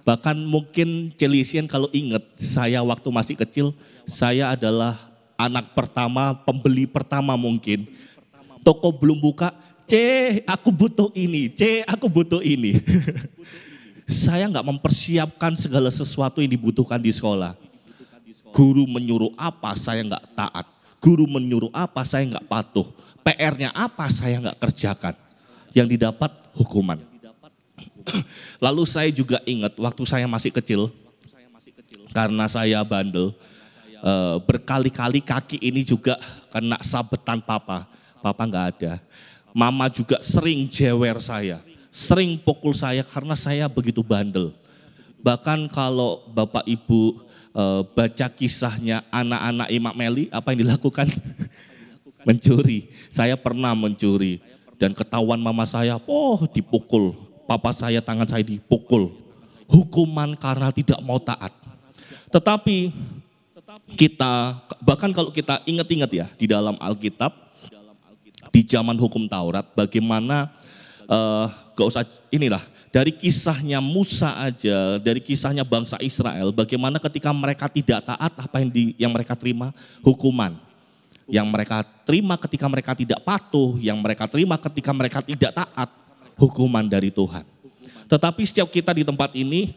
Bahkan mungkin Celisian kalau ingat, saya waktu masih kecil, saya adalah anak pertama, pembeli pertama mungkin. Toko belum buka, aku butuh ini, aku butuh ini. Saya nggak mempersiapkan segala sesuatu yang dibutuhkan di sekolah. Guru menyuruh apa, saya nggak taat. Guru menyuruh apa, saya nggak patuh. PR-nya apa, saya nggak kerjakan. Yang didapat hukuman. Lalu saya juga ingat waktu saya masih kecil, karena saya bandel, berkali-kali kaki ini juga kena sabetan papa. Papa nggak ada. Mama juga sering jewer saya, sering pukul saya karena saya begitu bandel. Bahkan kalau Bapak Ibu baca kisahnya anak-anak Imam Meli, apa yang dilakukan? Mencuri. Saya pernah mencuri dan ketahuan mama saya, dipukul. Papa saya, tangan saya dipukul. Hukuman karena tidak mau taat. Tetapi kita, bahkan kalau kita ingat-ingat ya, di dalam Alkitab, di zaman hukum Taurat, bagaimana, gak usah inilah, dari kisahnya Musa aja, dari kisahnya bangsa Israel, bagaimana ketika mereka tidak taat, apa yang mereka terima? Hukuman. Yang mereka terima ketika mereka tidak patuh, yang mereka terima ketika mereka tidak taat, hukuman dari Tuhan. Tetapi setiap kita di tempat ini,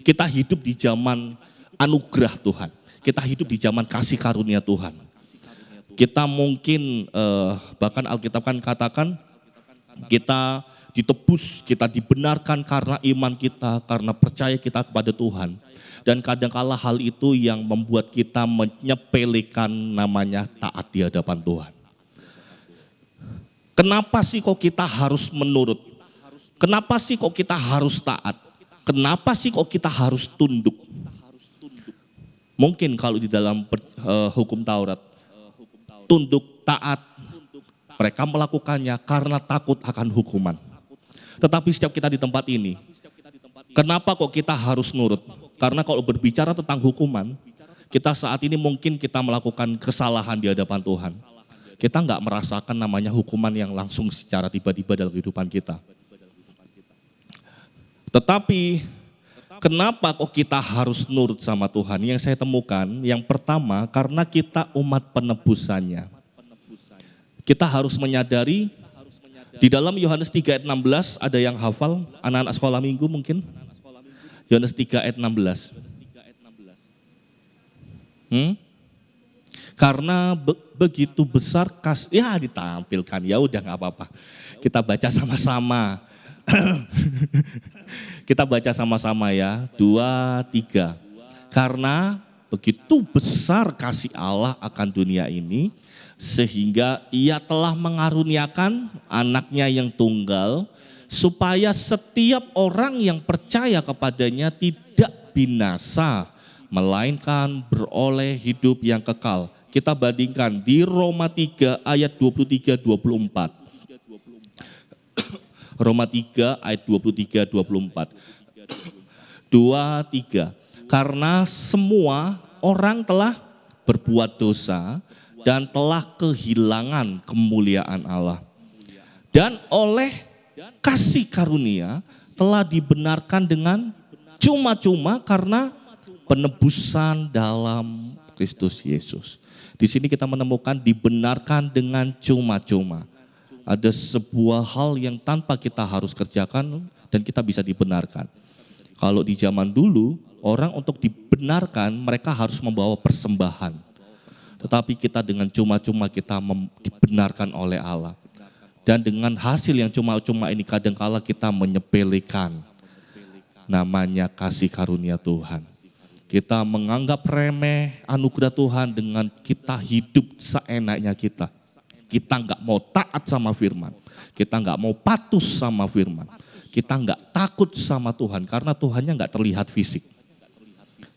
kita hidup di zaman anugerah Tuhan. Kita hidup di zaman kasih karunia Tuhan. Kita mungkin, bahkan Alkitab kan katakan, kita ditebus, kita dibenarkan karena iman kita, karena percaya kita kepada Tuhan. Dan kadangkala hal itu yang membuat kita menyepelekan namanya taat di hadapan Tuhan. Kenapa sih kok kita harus menurut? Kenapa sih kok kita harus taat? Kenapa sih kok kita harus tunduk? Mungkin kalau di dalam hukum Taurat, tunduk, taat, mereka melakukannya karena takut akan hukuman. Tetapi setiap kita di tempat ini, kenapa kok kita harus nurut? Karena kalau berbicara tentang hukuman, kita saat ini mungkin kita melakukan kesalahan di hadapan Tuhan. Kita nggak merasakan namanya hukuman yang langsung secara tiba-tiba dalam kehidupan kita. Tetapi kenapa kok kita harus nurut sama Tuhan? Yang saya temukan, yang pertama karena kita umat penebusannya. Kita harus menyadari di dalam Yohanes 3 ayat 16, ada yang hafal, anak-anak sekolah minggu mungkin? Yohanes 3 ayat 16. Karena begitu besar kasih, ya ditampilkan, ya udah gak apa-apa. Kita baca sama-sama. Kita baca sama-sama ya, 2, 3. Karena begitu besar kasih Allah akan dunia ini, sehingga ia telah mengaruniakan anaknya yang tunggal, supaya setiap orang yang percaya kepadanya tidak binasa, melainkan beroleh hidup yang kekal. Kita bandingkan di Roma 3 ayat 23-24. Roma 3 ayat 23-24. 2, 3. Karena semua orang telah berbuat dosa dan telah kehilangan kemuliaan Allah. Dan oleh kasih karunia telah dibenarkan dengan cuma-cuma karena penebusan dalam Kristus Yesus. Di sini kita menemukan dibenarkan dengan cuma-cuma. Ada sebuah hal yang tanpa kita harus kerjakan dan kita bisa dibenarkan. Kalau di zaman dulu, orang untuk dibenarkan mereka harus membawa persembahan. Tetapi kita dengan cuma-cuma kita dibenarkan oleh Allah. Dan dengan hasil yang cuma-cuma ini kadangkala kita menyepelekan namanya kasih karunia Tuhan. Kita menganggap remeh anugerah Tuhan dengan kita hidup seenaknya kita. Kita nggak mau taat sama firman. Kita nggak mau patuh sama firman. Kita nggak takut sama Tuhan karena Tuhannya nggak terlihat fisik.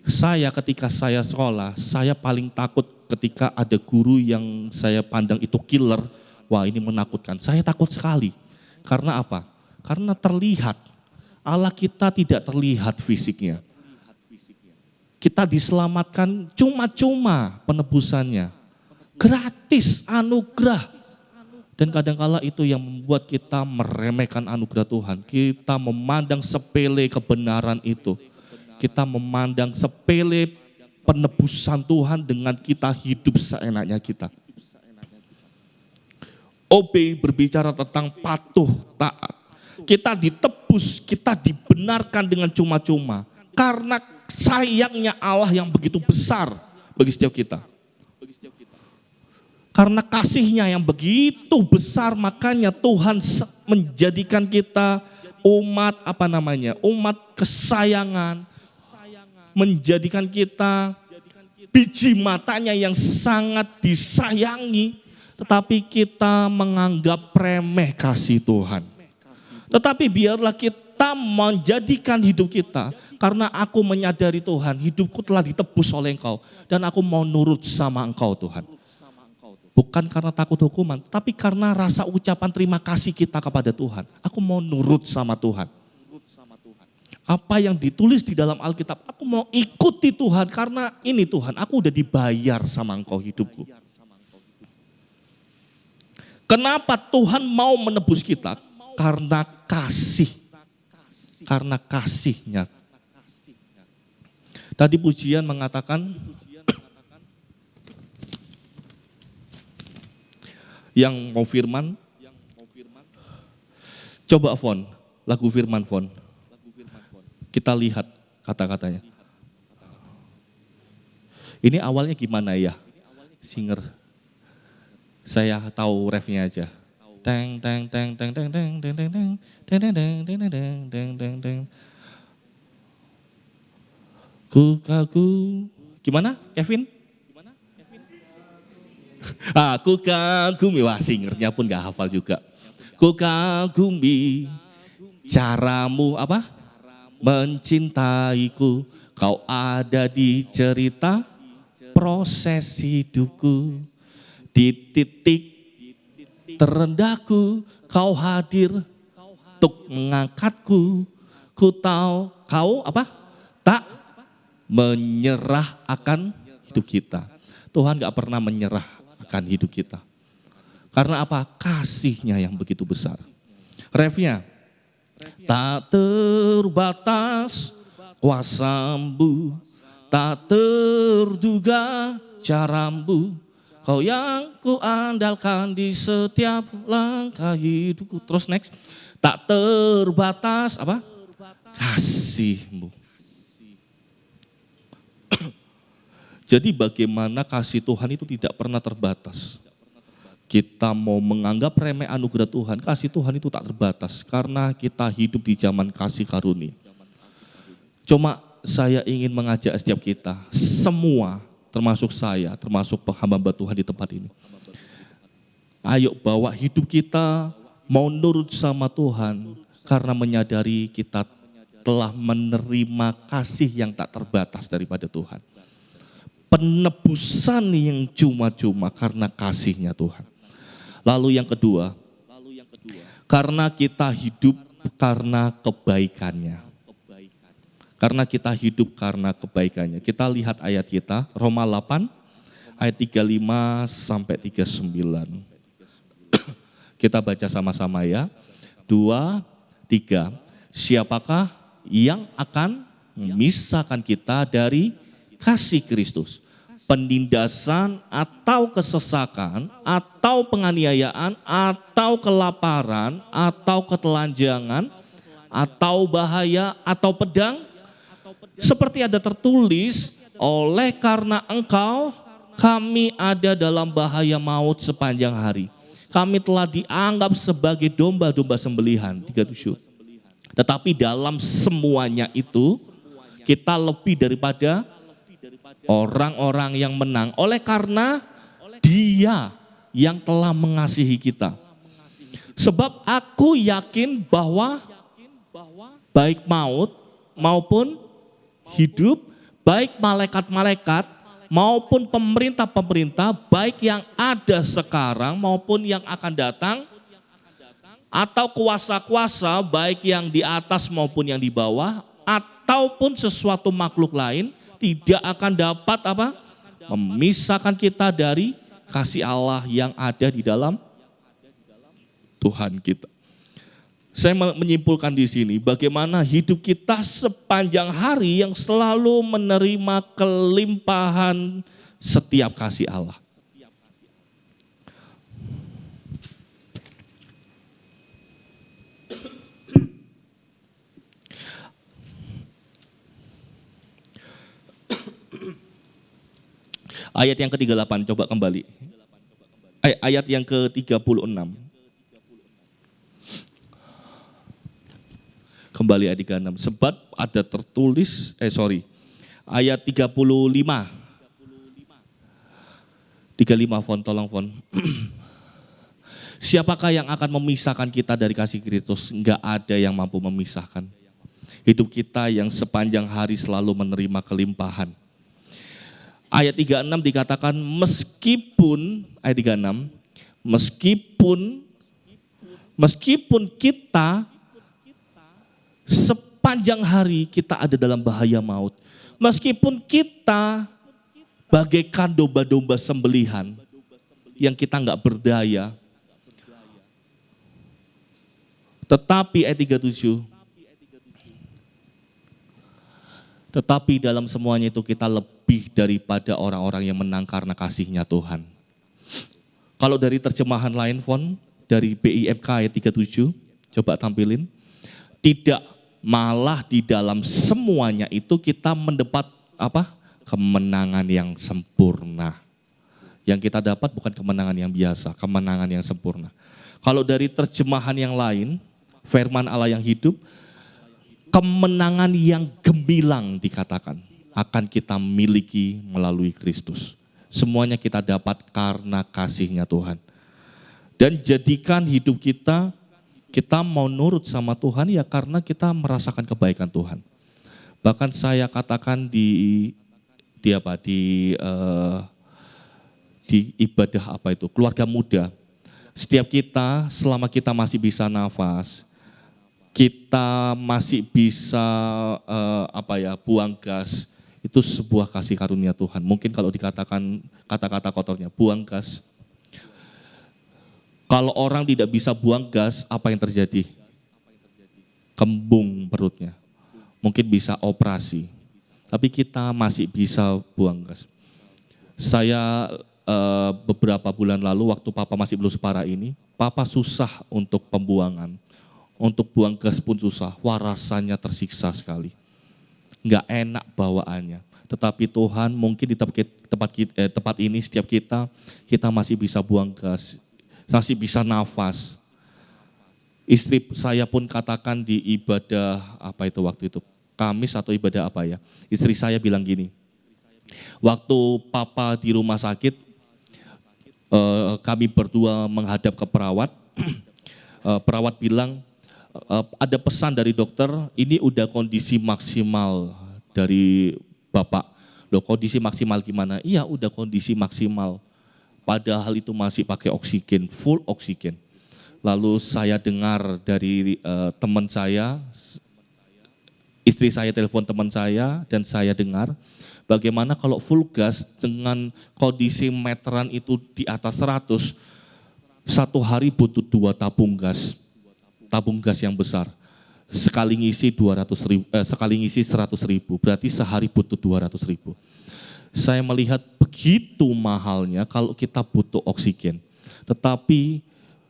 Saya ketika saya sekolah, saya paling takut ketika ada guru yang saya pandang itu killer. Wah ini menakutkan, saya takut sekali. Karena apa? Karena terlihat, Allah kita tidak terlihat fisiknya. Kita diselamatkan cuma-cuma penebusannya. Gratis, anugerah. Dan kadangkala itu yang membuat kita meremehkan anugerah Tuhan. Kita memandang sepele kebenaran itu. Kita memandang sepele penebusan Tuhan dengan kita hidup seenaknya kita. OB berbicara tentang patuh, taat. Kita ditebus, kita dibenarkan dengan cuma-cuma. Karena sayangnya Allah yang begitu besar bagi setiap kita. Karena kasihnya yang begitu besar, makanya Tuhan menjadikan kita umat umat kesayangan, menjadikan kita biji matanya yang sangat disayangi, tetapi kita menganggap remeh kasih Tuhan. Tetapi biarlah kita menjadikan hidup kita, karena aku menyadari Tuhan, hidupku telah ditebus oleh Engkau, dan aku mau nurut sama Engkau Tuhan. Bukan karena takut hukuman, tapi karena rasa ucapan terima kasih kita kepada Tuhan. Aku mau nurut sama Tuhan. Apa yang ditulis di dalam Alkitab, aku mau ikuti Tuhan karena ini Tuhan, aku udah dibayar sama Engkau hidupku. Kenapa Tuhan mau menebus kita? Karena kasih. Karena kasih-Nya. Tadi pujian mengatakan, yang mau firman, coba Fon, lagu firman Fon. Kita lihat kata-katanya. Ini awalnya gimana ya? Singer. Saya tahu refnya aja. Teng teng teng teng teng teng teng teng teng teng teng teng teng teng teng teng. Ku kagum. Gimana, Kevin? Aku kagumi, wah singernya pun gak hafal juga. Ku kagumi caramu mencintaiku, kau ada di cerita proses hidupku. Di titik terendahku kau hadir untuk mengangkatku. Ku tahu kau tak menyerah akan hidup kita. Tuhan gak pernah menyerah akan hidup kita. Karena apa? Kasih-Nya yang begitu besar. Refnya, tak terbatas kuasa-Mu, tak terduga cara-Mu, Kau yang ku andalkan di setiap langkah hidupku. Terus next, tak terbatas kasih-Mu. Jadi bagaimana kasih Tuhan itu tidak pernah terbatas. Kita mau menganggap remeh anugerah Tuhan, kasih Tuhan itu tak terbatas. Karena kita hidup di zaman kasih karunia. Cuma saya ingin mengajak setiap kita, semua termasuk saya, termasuk hamba Tuhan di tempat ini. Ayo bawa hidup kita mau nurut sama Tuhan karena menyadari kita telah menerima kasih yang tak terbatas daripada Tuhan. Penebusan yang cuma-cuma karena kasih-Nya Tuhan. Lalu yang kedua, karena kita hidup karena kebaikan-Nya. Karena kita hidup karena kebaikan-Nya. Kita lihat ayat kita, Roma 8 ayat 35 sampai 39. Kita baca sama-sama ya. 2, 3. Siapakah yang akan memisahkan kita dari kasih Kristus? Penindasan atau kesesakan, atau penganiayaan, atau kelaparan, atau ketelanjangan, atau bahaya, atau pedang. Seperti ada tertulis, oleh karena Engkau kami ada dalam bahaya maut sepanjang hari. Kami telah dianggap sebagai domba-domba sembelihan. 37. Tetapi dalam semuanya itu kita lebih daripada orang-orang yang menang. Oleh karena Dia yang telah mengasihi kita. Sebab aku yakin bahwa baik maut maupun hidup, baik malaikat-malaikat maupun pemerintah-pemerintah, baik yang ada sekarang maupun yang akan datang, atau kuasa-kuasa baik yang di atas maupun yang di bawah, ataupun sesuatu makhluk lain, tidak akan dapat apa? Memisahkan kita dari kasih Allah yang ada di dalam Tuhan kita. Saya menyimpulkan di sini bagaimana hidup kita sepanjang hari yang selalu menerima kelimpahan setiap kasih Allah. Ayat yang ke-38, coba kembali. Ayat yang ke-36. Kembali ayat 36. Sebab ada tertulis, ayat 35. 35 font, tolong font. Siapakah yang akan memisahkan kita dari kasih Kristus? Enggak ada yang mampu memisahkan. Hidup kita yang sepanjang hari selalu menerima kelimpahan. Ayat 36 dikatakan meskipun, ayat 36, meskipun kita sepanjang hari kita ada dalam bahaya maut. Meskipun kita bagaikan domba-domba sembelihan yang kita enggak berdaya. Tetapi ayat 37, tetapi dalam semuanya itu kita lebih daripada orang-orang yang menang karena kasih-Nya Tuhan. Kalau dari terjemahan lain font, dari BIMK ayat 37, coba tampilin. Tidak, malah di dalam semuanya itu kita mendapat apa? Kemenangan yang sempurna. Yang kita dapat bukan kemenangan yang biasa, kemenangan yang sempurna. Kalau dari terjemahan yang lain, firman Allah yang hidup, kemenangan yang gemilang dikatakan akan kita miliki melalui Kristus. Semuanya kita dapat karena kasih-Nya Tuhan. Dan jadikan hidup kita mau nurut sama Tuhan ya karena kita merasakan kebaikan Tuhan. Bahkan saya katakan di ibadah apa itu, keluarga muda. Setiap kita selama kita masih bisa nafas, kita masih bisa buang gas, itu sebuah kasih karunia Tuhan. Mungkin kalau dikatakan kata-kata kotornya, buang gas. Kalau orang tidak bisa buang gas, apa yang terjadi? Kembung perutnya. Mungkin bisa operasi. Tapi kita masih bisa buang gas. Saya beberapa bulan lalu waktu Papa masih belum separah ini, Papa susah untuk pembuangan. Untuk buang gas pun susah, wah rasanya tersiksa sekali. Enggak enak bawaannya. Tetapi Tuhan mungkin di tempat ini setiap kita masih bisa buang gas, masih bisa nafas. Istri saya pun katakan di ibadah waktu itu, Kamis atau ibadah apa ya, istri saya bilang gini, waktu Papa di rumah sakit, kami berdua menghadap ke perawat, perawat bilang, ada pesan dari dokter, ini udah kondisi maksimal dari Bapak. Loh kondisi maksimal gimana? Iya udah kondisi maksimal. Padahal itu masih pakai oksigen, full oksigen. Lalu saya dengar dari teman saya, istri saya telepon teman saya dan saya dengar bagaimana kalau full gas dengan kondisi meteran itu di atas 100, satu hari butuh 2 tabung gas yang besar. Sekali ngisi 100.000, berarti sehari butuh 200.000. Saya melihat begitu mahalnya kalau kita butuh oksigen. Tetapi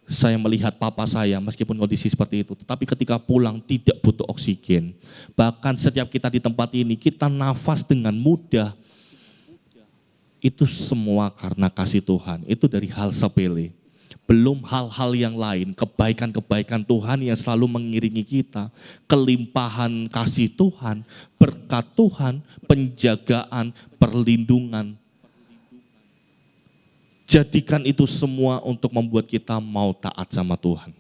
saya melihat papa saya meskipun kondisi seperti itu, tetapi ketika pulang tidak butuh oksigen. Bahkan setiap kita di tempat ini kita nafas dengan mudah. Itu semua karena kasih Tuhan, itu dari hal sepele. Belum hal-hal yang lain, kebaikan-kebaikan Tuhan yang selalu mengiringi kita, kelimpahan kasih Tuhan, berkat Tuhan, penjagaan, perlindungan. Jadikan itu semua untuk membuat kita mau taat sama Tuhan.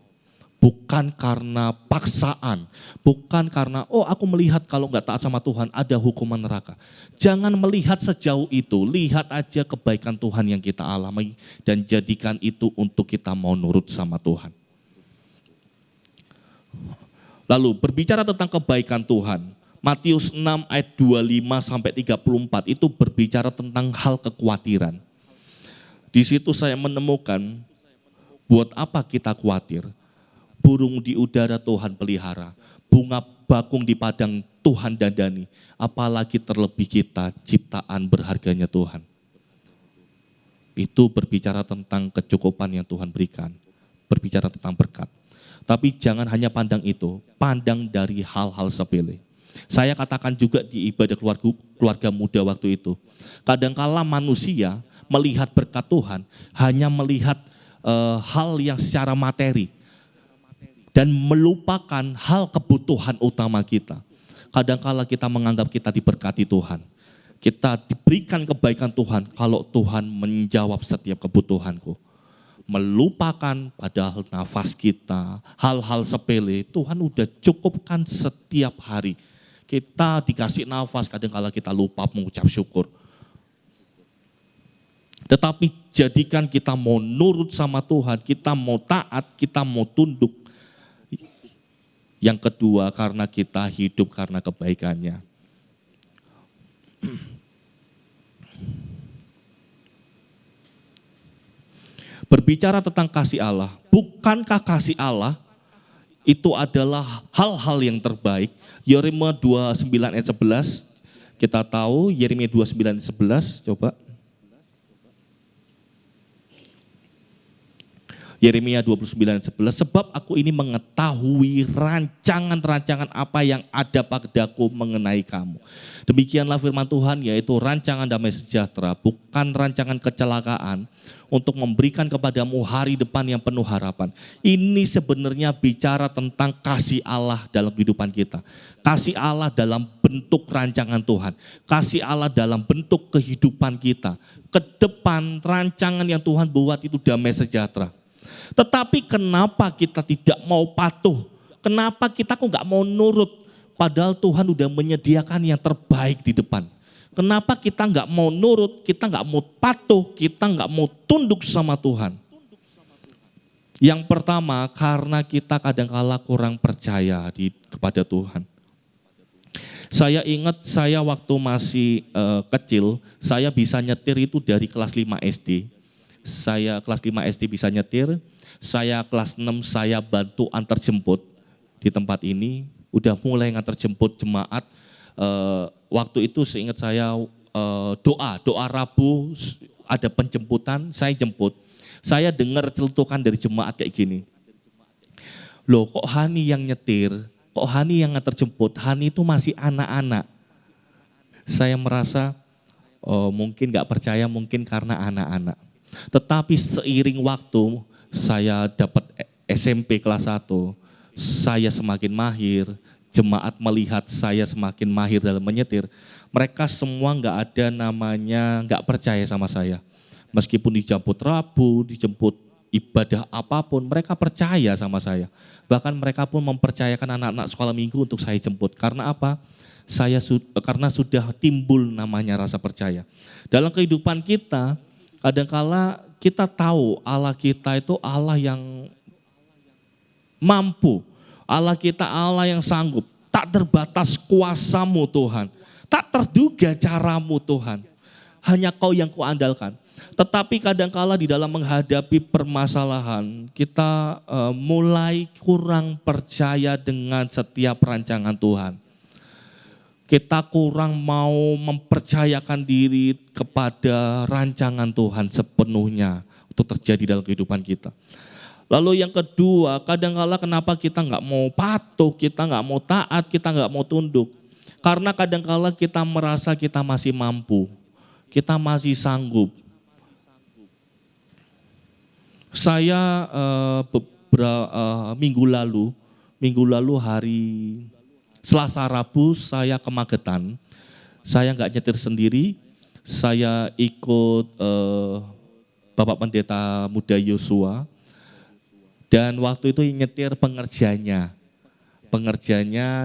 Bukan karena paksaan, bukan karena aku melihat kalau nggak taat sama Tuhan ada hukuman neraka. Jangan melihat sejauh itu, lihat aja kebaikan Tuhan yang kita alami dan jadikan itu untuk kita mau nurut sama Tuhan. Lalu berbicara tentang kebaikan Tuhan, Matius 6 ayat 25 sampai 34 itu berbicara tentang hal kekhawatiran. Di situ saya menemukan, buat apa kita khawatir? Burung di udara Tuhan pelihara, bunga bakung di padang Tuhan dandani, apalagi terlebih kita, ciptaan berharganya Tuhan. Itu berbicara tentang kecukupan yang Tuhan berikan, berbicara tentang berkat. Tapi jangan hanya pandang itu, pandang dari hal-hal sepele. Saya katakan juga di ibadah keluarga muda waktu itu, kadangkala manusia melihat berkat Tuhan hanya melihat hal yang secara materi dan melupakan hal kebutuhan utama kita. Kadangkala kita menganggap kita diberkati Tuhan, kita diberikan kebaikan Tuhan kalau Tuhan menjawab setiap kebutuhanku. Melupakan padahal nafas kita, hal-hal sepele Tuhan udah cukupkan setiap hari. Kita dikasih nafas, kadang-kala kita lupa mengucap syukur. Tetapi jadikan kita mau nurut sama Tuhan, kita mau taat, kita mau tunduk. Yang kedua, karena kita hidup karena kebaikannya. Berbicara tentang kasih Allah, bukankah kasih Allah itu adalah hal-hal yang terbaik? Yeremia 29 ayat 11, kita tahu Yeremia 29 ayat 11, coba. Yeremia 29 ayat 11, sebab aku ini mengetahui rancangan-rancangan apa yang ada padaku mengenai kamu. Demikianlah firman Tuhan, yaitu rancangan damai sejahtera, bukan rancangan kecelakaan, untuk memberikan kepadamu hari depan yang penuh harapan. Ini sebenarnya bicara tentang kasih Allah dalam kehidupan kita. Kasih Allah dalam bentuk rancangan Tuhan. Kasih Allah dalam bentuk kehidupan kita. Ke depan rancangan yang Tuhan buat itu damai sejahtera. Tetapi kenapa kita tidak mau patuh? Kenapa kita kok nggak mau nurut? Padahal Tuhan udah menyediakan yang terbaik di depan. Kenapa kita nggak mau nurut, kita nggak mau patuh, kita nggak mau tunduk sama Tuhan? Yang pertama, karena kita kadang-kala kurang percaya kepada Tuhan. Saya ingat saya waktu masih kecil, saya bisa nyetir itu dari kelas 5 SD. Saya kelas 5 SD bisa nyetir, saya kelas 6 saya bantu antar jemput di tempat ini, udah mulai ngantar jemput jemaat. Waktu itu seingat saya doa Rabu ada penjemputan, saya jemput. Saya dengar celutukan dari jemaat kayak gini. Loh kok Hani yang nyetir, kok Hani yang ngantar jemput, Hani itu masih anak-anak. Saya merasa mungkin gak percaya, mungkin karena anak-anak. Tetapi seiring waktu saya dapat SMP kelas 1, saya semakin mahir, jemaat melihat saya semakin mahir dalam menyetir. Mereka semua gak percaya sama saya. Meskipun dijemput Rabu, dijemput ibadah apapun, mereka percaya sama saya. Bahkan mereka pun mempercayakan anak-anak sekolah minggu untuk saya jemput. Karena apa? Karena sudah timbul namanya rasa percaya. Dalam kehidupan kita, kadangkala kita tahu Allah kita itu Allah yang mampu. Allah kita Allah yang sanggup. Tak terbatas kuasamu Tuhan. Tak terduga caramu Tuhan. Hanya Kau yang kuandalkan. Tetapi kadangkala di dalam menghadapi permasalahan, kita mulai kurang percaya dengan setiap rancangan Tuhan. Kita kurang mau mempercayakan diri kepada rancangan Tuhan sepenuhnya untuk terjadi dalam kehidupan kita. Lalu yang kedua, kadangkala kenapa kita nggak mau patuh, kita nggak mau taat, kita nggak mau tunduk. Karena kadangkala kita merasa kita masih mampu, kita masih sanggup. Saya beberapa minggu lalu hari Selasa Rabu saya ke Magetan. Saya nggak nyetir sendiri, saya ikut Bapak Pendeta Muda Yosua. Dan waktu itu nyetir pengerjanya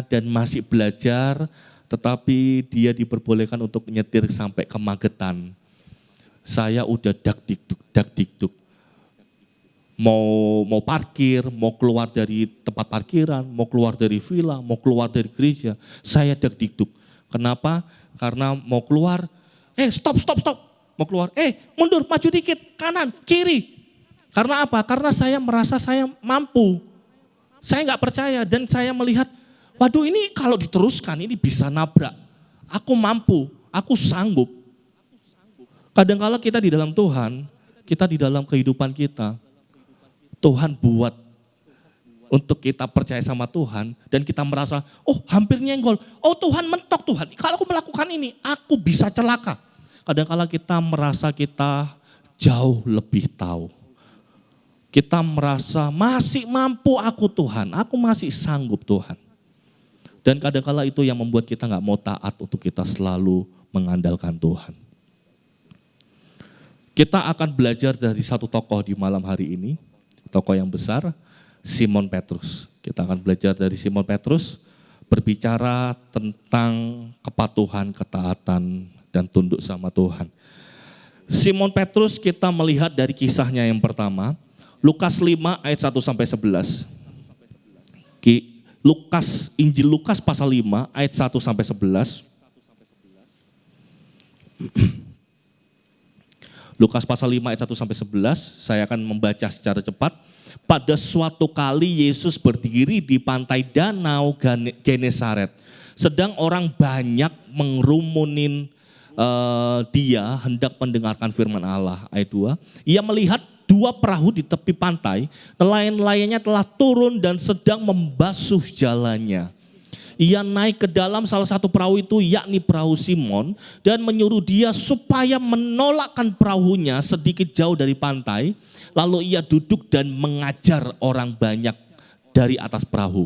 dan masih belajar, tetapi dia diperbolehkan untuk nyetir sampai ke Magetan. Saya udah dak dikduk. mau parkir, mau keluar dari tempat parkiran, mau keluar dari villa, mau keluar dari gereja, saya deg-degdug. Kenapa? Karena mau keluar, stop, mau keluar, mundur, maju dikit, kanan, kiri. Karena apa? Karena saya merasa saya mampu. Saya nggak percaya dan saya melihat, waduh ini kalau diteruskan ini bisa nabrak. Aku mampu, aku sanggup. Kadang-kala kita di dalam Tuhan, kita di dalam kehidupan kita, Tuhan buat untuk kita percaya sama Tuhan dan kita merasa, oh hampir nyenggol, oh Tuhan mentok Tuhan, kalau aku melakukan ini, aku bisa celaka. Kadang-kala kita merasa kita jauh lebih tahu. Kita merasa masih mampu aku Tuhan, aku masih sanggup Tuhan. Dan kadang-kala itu yang membuat kita nggak mau taat untuk kita selalu mengandalkan Tuhan. Kita akan belajar dari satu tokoh di malam hari ini, tokoh yang besar, Simon Petrus. Kita akan belajar dari Simon Petrus, berbicara tentang kepatuhan, ketaatan, dan tunduk sama Tuhan. Simon Petrus kita melihat dari kisahnya yang pertama, Lukas 5 ayat 1-11. Injil Lukas pasal 5 ayat 1-11. Lukas pasal 5 ayat 1-11, saya akan membaca secara cepat. Pada suatu kali Yesus berdiri di pantai danau Genesaret. Sedang orang banyak mengerumunin dia hendak mendengarkan firman Allah. Ayat 2, ia melihat 2 perahu di tepi pantai, nelayan-nelayannya telah turun dan sedang membasuh jalannya. Ia naik ke dalam salah satu perahu itu, yakni perahu Simon, dan menyuruh dia supaya menolakkan perahunya sedikit jauh dari pantai. Lalu ia duduk dan mengajar orang banyak dari atas perahu.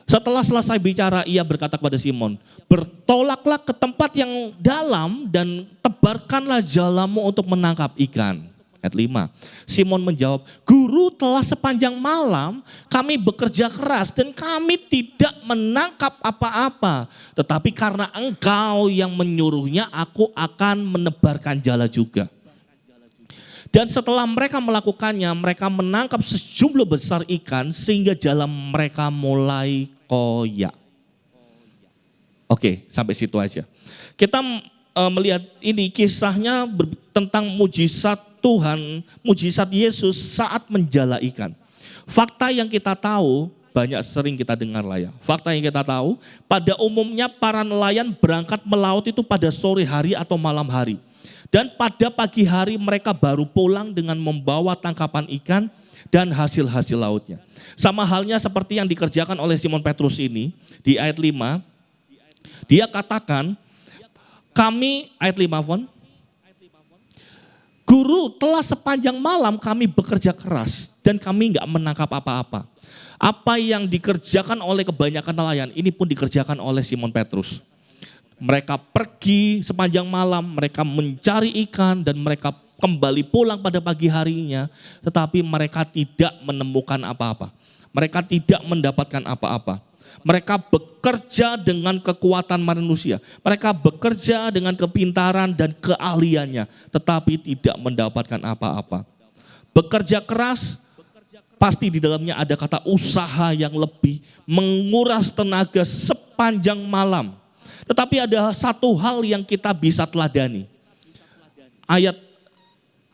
Setelah selesai bicara, ia berkata kepada Simon, bertolaklah ke tempat yang dalam dan tebarkanlah jalamu untuk menangkap ikan. Ayat 5, Simon menjawab, Guru, telah sepanjang malam kami bekerja keras dan kami tidak menangkap apa-apa. Tetapi karena Engkau yang menyuruhnya, aku akan menebarkan jala juga. Dan setelah mereka melakukannya, mereka menangkap sejumlah besar ikan sehingga jala mereka mulai koyak. Oke, sampai situ aja. Kita melihat ini kisahnya tentang mujizat Tuhan, mujizat Yesus saat menjala ikan. Fakta yang kita tahu, banyak sering kita dengar lah ya. Fakta yang kita tahu, pada umumnya para nelayan berangkat melaut itu pada sore hari atau malam hari. Dan pada pagi hari mereka baru pulang dengan membawa tangkapan ikan dan hasil-hasil lautnya. Sama halnya seperti yang dikerjakan oleh Simon Petrus ini, di ayat 5, dia katakan, kami, ayat 5 Fon, Guru, telah sepanjang malam kami bekerja keras dan kami enggak menangkap apa-apa. Apa yang dikerjakan oleh kebanyakan nelayan, ini pun dikerjakan oleh Simon Petrus. Mereka pergi sepanjang malam, mereka mencari ikan dan mereka kembali pulang pada pagi harinya. Tetapi mereka tidak menemukan apa-apa. Mereka tidak mendapatkan apa-apa. Mereka bekerja dengan kekuatan manusia. Mereka bekerja dengan kepintaran dan keahliannya. Tetapi tidak mendapatkan apa-apa. Bekerja keras, pasti di dalamnya ada kata usaha yang lebih. Menguras tenaga sepanjang malam. Tetapi ada satu hal yang kita bisa teladani. Ayat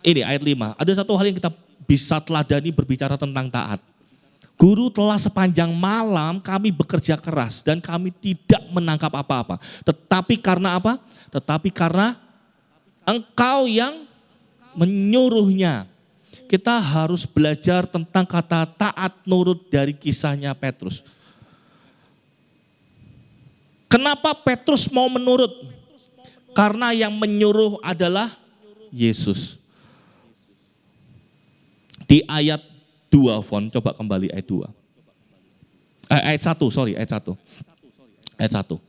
5, ada satu hal yang kita bisa teladani berbicara tentang taat. Guru, telah sepanjang malam kami bekerja keras dan kami tidak menangkap apa-apa. Tetapi karena apa? Tetapi karena Engkau yang menyuruhnya. Kita harus belajar tentang kata taat nurut dari kisahnya Petrus. Kenapa Petrus mau menurut? Karena yang menyuruh adalah Yesus. Di ayat 2, Fon, coba kembali ayat 2. Ayat 1. Ayat 1.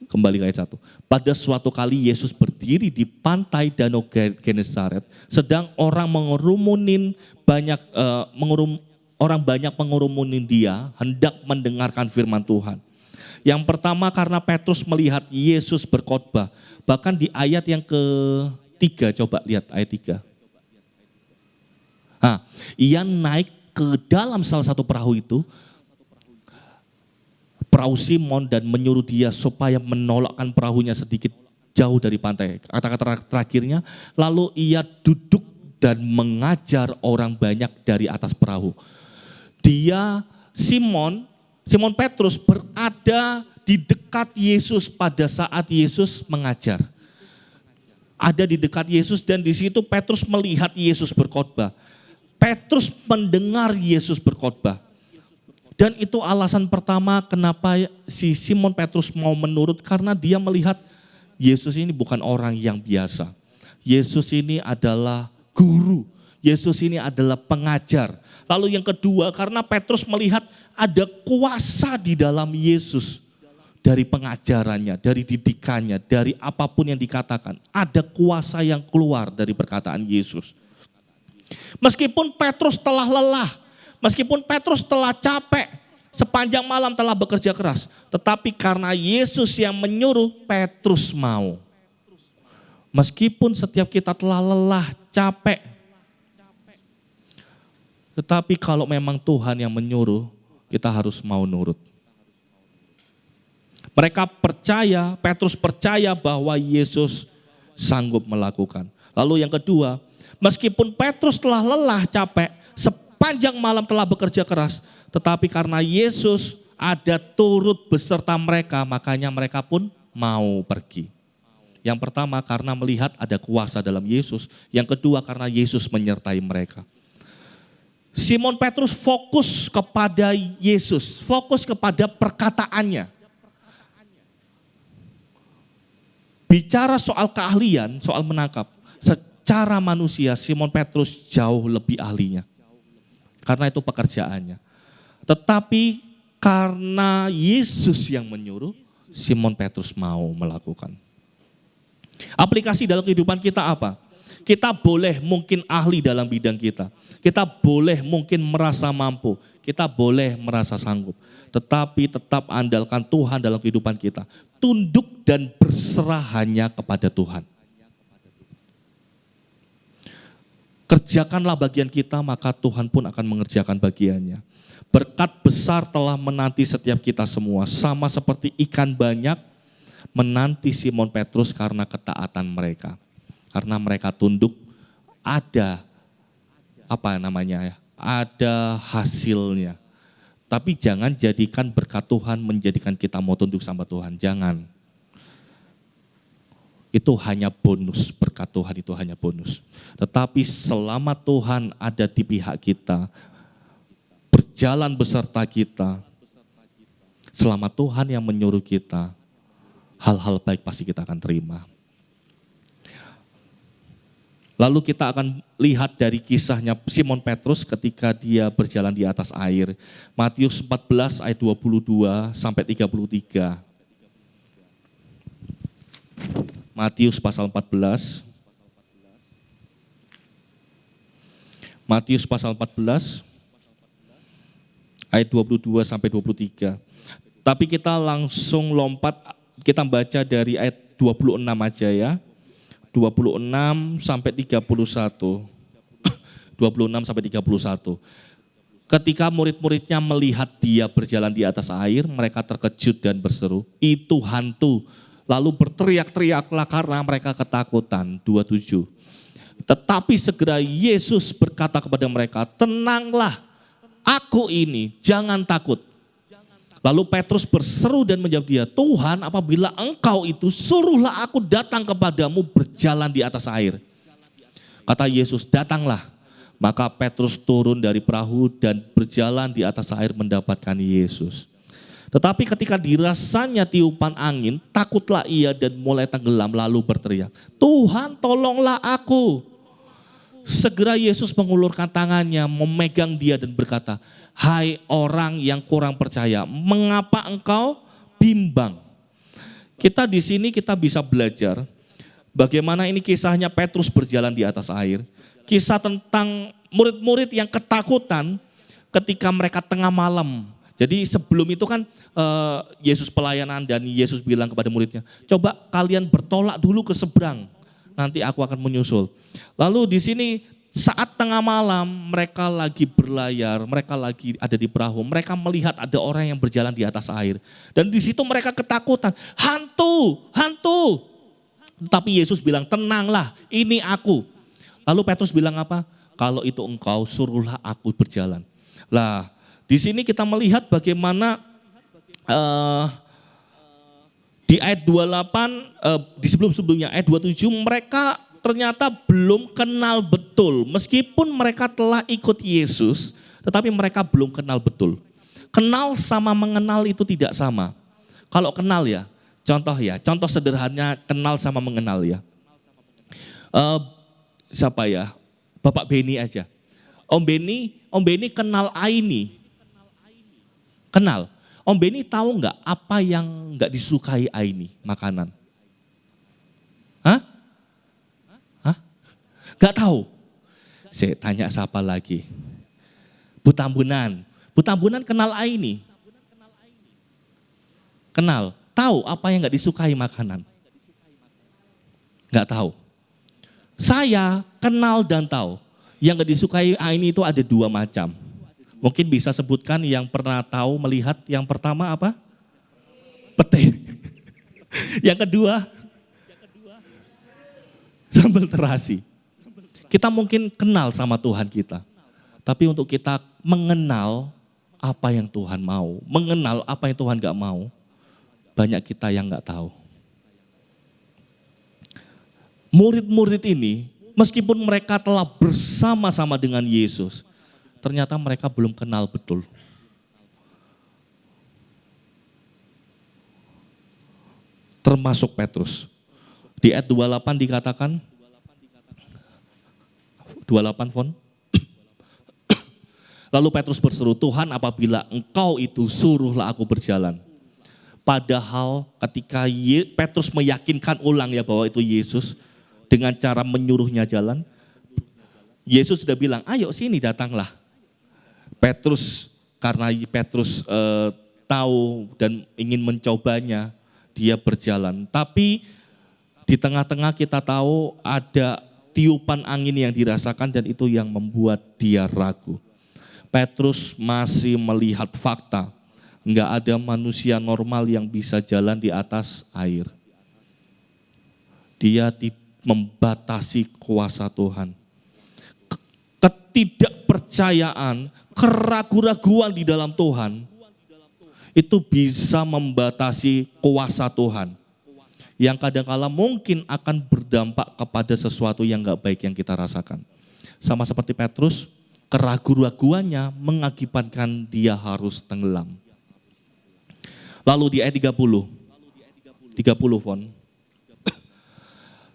Kembali ke ayat 1. Pada suatu kali Yesus berdiri di pantai danau Genesaret, sedang orang banyak mengurumunin dia, hendak mendengarkan firman Tuhan. Yang pertama karena Petrus melihat Yesus berkhotbah. Bahkan di ayat yang ketiga, coba lihat ayat 3. Nah, ia naik ke dalam salah satu perahu itu, perahu Simon, dan menyuruh dia supaya menolakkan perahunya sedikit jauh dari pantai. Kata-kata terakhirnya, lalu ia duduk dan mengajar orang banyak dari atas perahu. Dia, Simon Petrus berada di dekat Yesus pada saat Yesus mengajar. Ada di dekat Yesus dan di situ Petrus melihat Yesus berkhotbah. Petrus mendengar Yesus berkhotbah. Dan itu alasan pertama kenapa si Simon Petrus mau menurut, karena dia melihat Yesus ini bukan orang yang biasa. Yesus ini adalah guru. Yesus ini adalah pengajar. Lalu yang kedua, karena Petrus melihat ada kuasa di dalam Yesus. Dari pengajarannya, dari didikannya, dari apapun yang dikatakan. Ada kuasa yang keluar dari perkataan Yesus. Meskipun Petrus telah lelah, meskipun Petrus telah capek, sepanjang malam telah bekerja keras. Tetapi karena Yesus yang menyuruh, Petrus mau. Meskipun setiap kita telah lelah, capek. Tetapi kalau memang Tuhan yang menyuruh, kita harus mau nurut. Mereka percaya, Petrus percaya bahwa Yesus sanggup melakukan. Lalu yang kedua, meskipun Petrus telah lelah, capek, sepanjang malam telah bekerja keras, tetapi karena Yesus ada turut beserta mereka, makanya mereka pun mau pergi. Yang pertama karena melihat ada kuasa dalam Yesus, yang kedua karena Yesus menyertai mereka. Simon Petrus fokus kepada Yesus, fokus kepada perkataannya. Bicara soal keahlian, soal menangkap, secara manusia Simon Petrus jauh lebih ahlinya. Karena itu pekerjaannya. Tetapi karena Yesus yang menyuruh, Simon Petrus mau melakukan. Aplikasi dalam kehidupan kita apa? Kita boleh mungkin ahli dalam bidang kita. Kita boleh mungkin merasa mampu. Kita boleh merasa sanggup. Tetapi tetap andalkan Tuhan dalam kehidupan kita. Tunduk dan berserah hanya kepada Tuhan. Kerjakanlah bagian kita, maka Tuhan pun akan mengerjakan bagiannya. Berkat besar telah menanti setiap kita semua. Sama seperti ikan banyak menanti Simon Petrus karena ketaatan mereka. Karena mereka tunduk, ada ada hasilnya. Tapi jangan jadikan berkat Tuhan menjadikan kita mau tunduk sama Tuhan, jangan. Itu hanya bonus, berkat Tuhan itu hanya bonus. Tetapi selama Tuhan ada di pihak kita, berjalan beserta kita, selama Tuhan yang menyuruh kita, hal-hal baik pasti kita akan terima. Lalu kita akan lihat dari kisahnya Simon Petrus ketika dia berjalan di atas air. Matius 14 ayat 22 sampai 33. Matius pasal 14. Matius pasal 14 ayat 22 sampai 23. Tapi kita langsung lompat, kita baca dari ayat 26 aja ya. 26 sampai 31. 26 sampai 31. Ketika murid-muridnya melihat dia berjalan di atas air, mereka terkejut dan berseru, "Itu hantu." Lalu berteriak-teriaklah karena mereka ketakutan. 27. Tetapi segera Yesus berkata kepada mereka, "Tenanglah, aku ini, jangan takut." Lalu Petrus berseru dan menjawab dia, "Tuhan, apabila engkau itu, suruhlah aku datang kepadamu berjalan di atas air." Kata Yesus, "Datanglah." Maka Petrus turun dari perahu dan berjalan di atas air mendapatkan Yesus. Tetapi ketika dirasanya tiupan angin, takutlah ia dan mulai tenggelam lalu berteriak, "Tuhan, tolonglah aku." Segera Yesus mengulurkan tangannya, memegang dia dan berkata, "Hai orang yang kurang percaya, mengapa engkau bimbang?" Kita di sini kita bisa belajar bagaimana ini kisahnya Petrus berjalan di atas air. Kisah tentang murid-murid yang ketakutan ketika mereka tengah malam. Jadi sebelum itu kan Yesus pelayanan dan Yesus bilang kepada muridnya, "Coba kalian bertolak dulu ke seberang, nanti aku akan menyusul." Lalu di sini saat tengah malam mereka lagi berlayar, mereka lagi ada di perahu, mereka melihat ada orang yang berjalan di atas air. Dan di situ mereka ketakutan, hantu, hantu. Tapi Yesus bilang, tenanglah, ini aku. Lalu Petrus bilang apa? Kalau itu engkau, suruhlah aku berjalan. Lah, di sini kita melihat bagaimana di ayat 28, di sebelum-sebelumnya ayat 27 mereka ternyata belum kenal betul. Meskipun mereka telah ikut Yesus, tetapi mereka belum kenal betul. Kenal sama mengenal itu tidak sama. Kalau kenal ya, contoh sederhananya kenal sama mengenal ya. Siapa ya? Bapak Beni aja. Om Beni kenal Aini. Kenal. Om Beni tahu nggak apa yang nggak disukai Aini makanan? Hah? Gak tahu. Saya tanya siapa lagi? Bu Tambunan. Bu Tambunan kenal Aini. Kenal. Tahu apa yang gak disukai makanan? Gak tahu. Saya kenal dan tahu. Yang gak disukai Aini itu ada 2 macam. Mungkin bisa sebutkan yang pernah tahu, melihat. Yang pertama apa? Pete. Yang kedua? Sambal terasi. Kita mungkin kenal sama Tuhan kita. Tapi untuk kita mengenal apa yang Tuhan mau, mengenal apa yang Tuhan gak mau, banyak kita yang gak tahu. Murid-murid ini, meskipun mereka telah bersama-sama dengan Yesus, ternyata mereka belum kenal betul. Termasuk Petrus. Di ayat 28 dikatakan, 28 font. Lalu Petrus berseru, Tuhan apabila engkau itu suruhlah aku berjalan. Padahal ketika Petrus meyakinkan ulang ya bahwa itu Yesus dengan cara menyuruhnya jalan. Yesus sudah bilang, ayo sini datanglah. Petrus karena Petrus tahu dan ingin mencobanya, dia berjalan. Tapi di tengah-tengah kita tahu ada tiupan angin yang dirasakan dan itu yang membuat dia ragu. Petrus masih melihat fakta, enggak ada manusia normal yang bisa jalan di atas air. Dia membatasi kuasa Tuhan. Ketidakpercayaan, keraguan-raguan di dalam Tuhan, itu bisa membatasi kuasa Tuhan. Yang kadang-kala mungkin akan berdampak kepada sesuatu yang gak baik yang kita rasakan. Sama seperti Petrus, keraguan-raguannya mengakibatkan dia harus tenggelam. Lalu di ayat 30 font.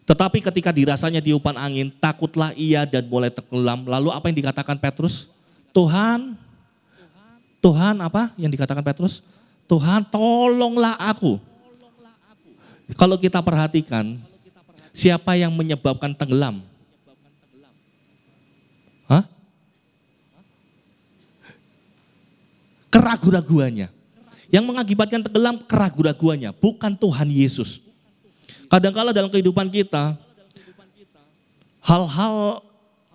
Tetapi ketika dirasanya tiupan angin, takutlah ia dan mulai tenggelam. Lalu apa yang dikatakan Petrus? Tuhan apa yang dikatakan Petrus? Tuhan tolonglah aku. Kalau kita perhatikan, siapa yang menyebabkan tenggelam? Hah? Keraguan-raguannya. Yang mengakibatkan tenggelam keraguan-raguannya, bukan Tuhan Yesus. Kadang-kala dalam kehidupan kita, hal-hal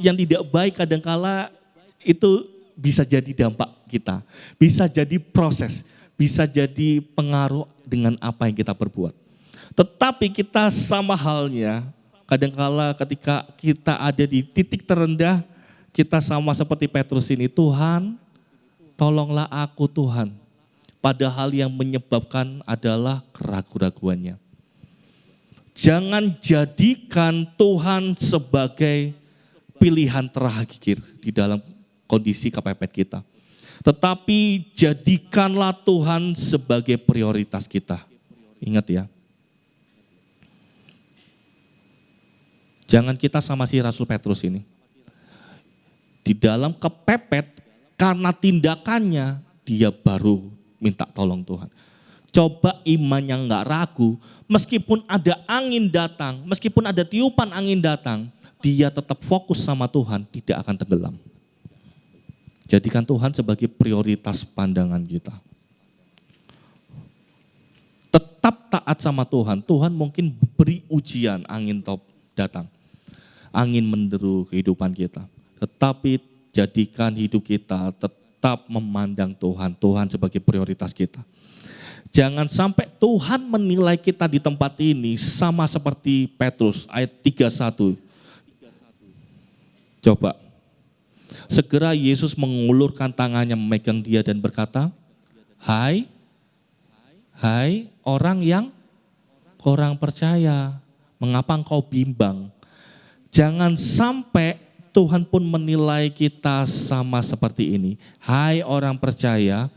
yang tidak baik kadang-kala itu bisa jadi dampak kita. Bisa jadi proses, bisa jadi pengaruh dengan apa yang kita perbuat. Tetapi kita sama halnya, kadang-kala ketika kita ada di titik terendah, kita sama seperti Petrus ini, Tuhan tolonglah aku Tuhan. Padahal yang menyebabkan adalah keraguan-raguannya. Jangan jadikan Tuhan sebagai pilihan terakhir di dalam kondisi kepepet kita. Tetapi jadikanlah Tuhan sebagai prioritas kita. Ingat ya. Jangan kita sama si Rasul Petrus ini. Di dalam kepepet, karena tindakannya, dia baru minta tolong Tuhan. Coba iman yang gak ragu, meskipun ada angin datang, meskipun ada tiupan angin datang, dia tetap fokus sama Tuhan, tidak akan tenggelam. Jadikan Tuhan sebagai prioritas pandangan kita. Tetap taat sama Tuhan, Tuhan mungkin beri ujian, angin top datang. Angin menderu kehidupan kita. Tetapi jadikan hidup kita tetap memandang Tuhan, Tuhan sebagai prioritas kita. Jangan sampai Tuhan menilai kita di tempat ini sama seperti Petrus ayat 31. Coba. Segera Yesus mengulurkan tangannya memegang dia dan berkata, Hai orang yang kurang percaya, mengapa engkau bimbang? Jangan sampai Tuhan pun menilai kita sama seperti ini. Hai orang percaya,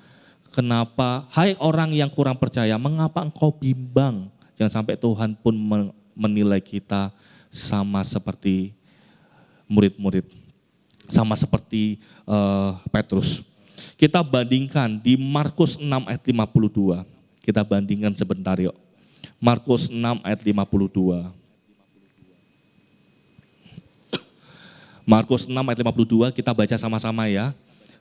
hai orang yang kurang percaya, mengapa engkau bimbang? Jangan sampai Tuhan pun menilai kita sama seperti murid-murid, sama seperti Petrus. Kita bandingkan di Markus 6 ayat 52. Kita bandingkan sebentar yuk. Markus 6 ayat 52. Markus 6 ayat 52 kita baca sama-sama ya.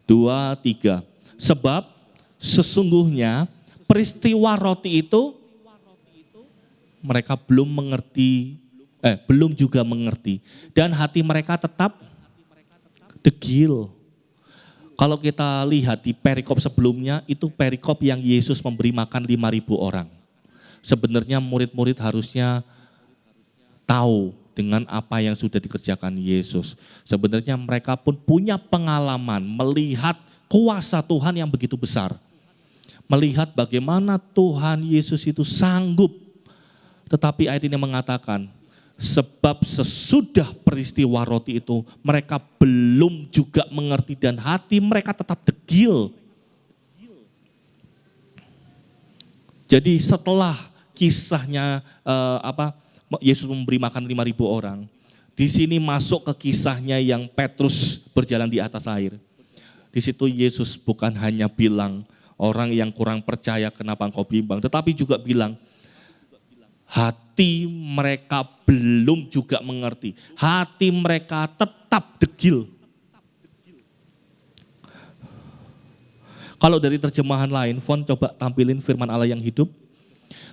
2, 3. Sebab sesungguhnya peristiwa roti itu mereka belum juga mengerti. Dan hati mereka tetap degil. Kalau kita lihat di perikop sebelumnya, itu perikop yang Yesus memberi makan 5.000 orang. Sebenarnya murid-murid harusnya tahu dengan apa yang sudah dikerjakan Yesus. Sebenarnya mereka pun punya pengalaman melihat kuasa Tuhan yang begitu besar. Melihat bagaimana Tuhan Yesus itu sanggup. Tetapi ayat ini mengatakan, sebab sesudah peristiwa roti itu mereka belum juga mengerti dan hati mereka tetap degil. Jadi setelah kisahnya Yesus memberi makan 5.000 orang, di sini masuk ke kisahnya yang Petrus berjalan di atas air. Di situ Yesus bukan hanya bilang orang yang kurang percaya kenapa engkau bimbang, tetapi juga bilang hati mereka belum juga mengerti. Hati mereka tetap degil. Kalau dari terjemahan lain, Fon coba tampilin firman Allah yang hidup.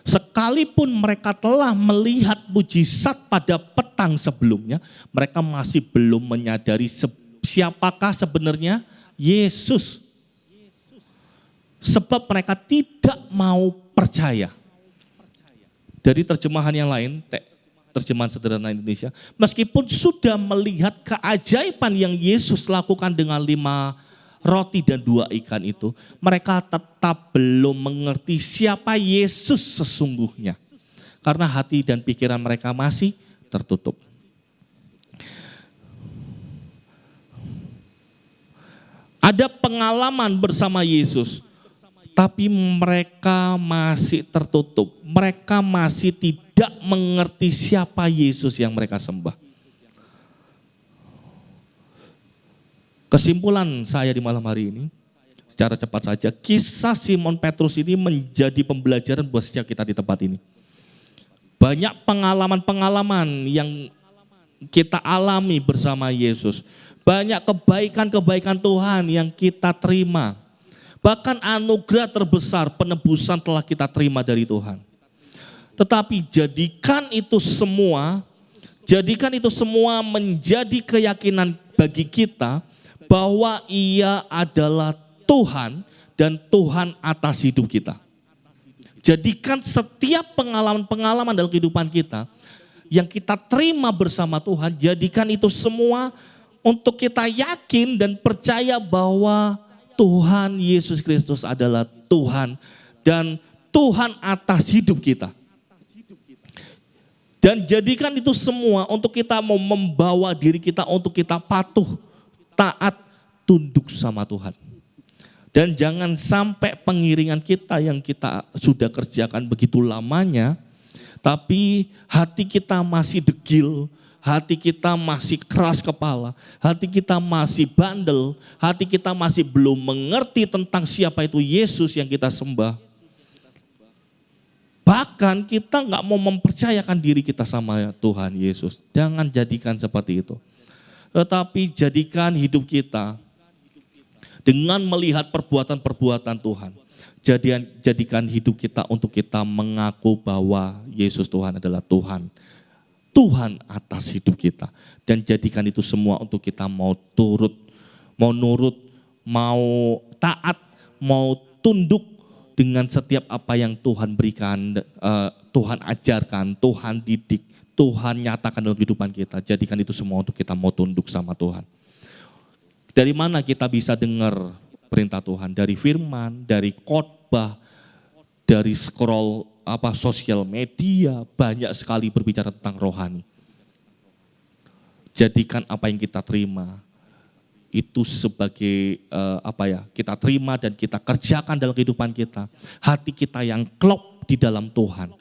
Sekalipun mereka telah melihat mujizat pada petang sebelumnya, mereka masih belum menyadari siapakah sebenarnya Yesus. Sebab mereka tidak mau percaya. Dari terjemahan yang lain, terjemahan sederhana Indonesia, meskipun sudah melihat keajaiban yang Yesus lakukan dengan 5 roti dan 2 ikan itu, mereka tetap belum mengerti siapa Yesus sesungguhnya. Karena hati dan pikiran mereka masih tertutup. Ada pengalaman bersama Yesus, tapi mereka masih tertutup. Mereka masih tidak mengerti siapa Yesus yang mereka sembah. Kesimpulan saya di malam hari ini, secara cepat saja, kisah Simon Petrus ini menjadi pembelajaran buat setiap kita di tempat ini. Banyak pengalaman-pengalaman yang kita alami bersama Yesus. Banyak kebaikan-kebaikan Tuhan yang kita terima. Bahkan anugerah terbesar penebusan telah kita terima dari Tuhan. Tetapi jadikan itu semua menjadi keyakinan bagi kita bahwa Ia adalah Tuhan dan Tuhan atas hidup kita. Jadikan setiap pengalaman-pengalaman dalam kehidupan kita yang kita terima bersama Tuhan, jadikan itu semua untuk kita yakin dan percaya bahwa Tuhan Yesus Kristus adalah Tuhan dan Tuhan atas hidup kita. Dan jadikan itu semua untuk kita mau membawa diri kita untuk kita patuh, taat, tunduk sama Tuhan. Dan jangan sampai pengiringan kita yang kita sudah kerjakan begitu lamanya, tapi hati kita masih degil, hati kita masih keras kepala, hati kita masih bandel, hati kita masih belum mengerti tentang siapa itu Yesus yang kita sembah. Bahkan kita nggak mau mempercayakan diri kita sama Tuhan Yesus. Jangan jadikan seperti itu. Tetapi jadikan hidup kita dengan melihat perbuatan-perbuatan Tuhan. Jadikan hidup kita untuk kita mengaku bahwa Yesus Tuhan adalah Tuhan. Tuhan atas hidup kita. Dan jadikan itu semua untuk kita mau nurut, mau taat, mau tunduk dengan setiap apa yang Tuhan berikan, Tuhan ajarkan, Tuhan didik, Tuhan nyatakan dalam kehidupan kita. Jadikan itu semua untuk kita mau tunduk sama Tuhan. Dari mana kita bisa dengar perintah Tuhan? Dari firman, dari khotbah, dari scroll sosial media, banyak sekali berbicara tentang rohani. Jadikan apa yang kita terima itu sebagai kita terima dan kita kerjakan dalam kehidupan kita. Hati kita yang klop di dalam Tuhan.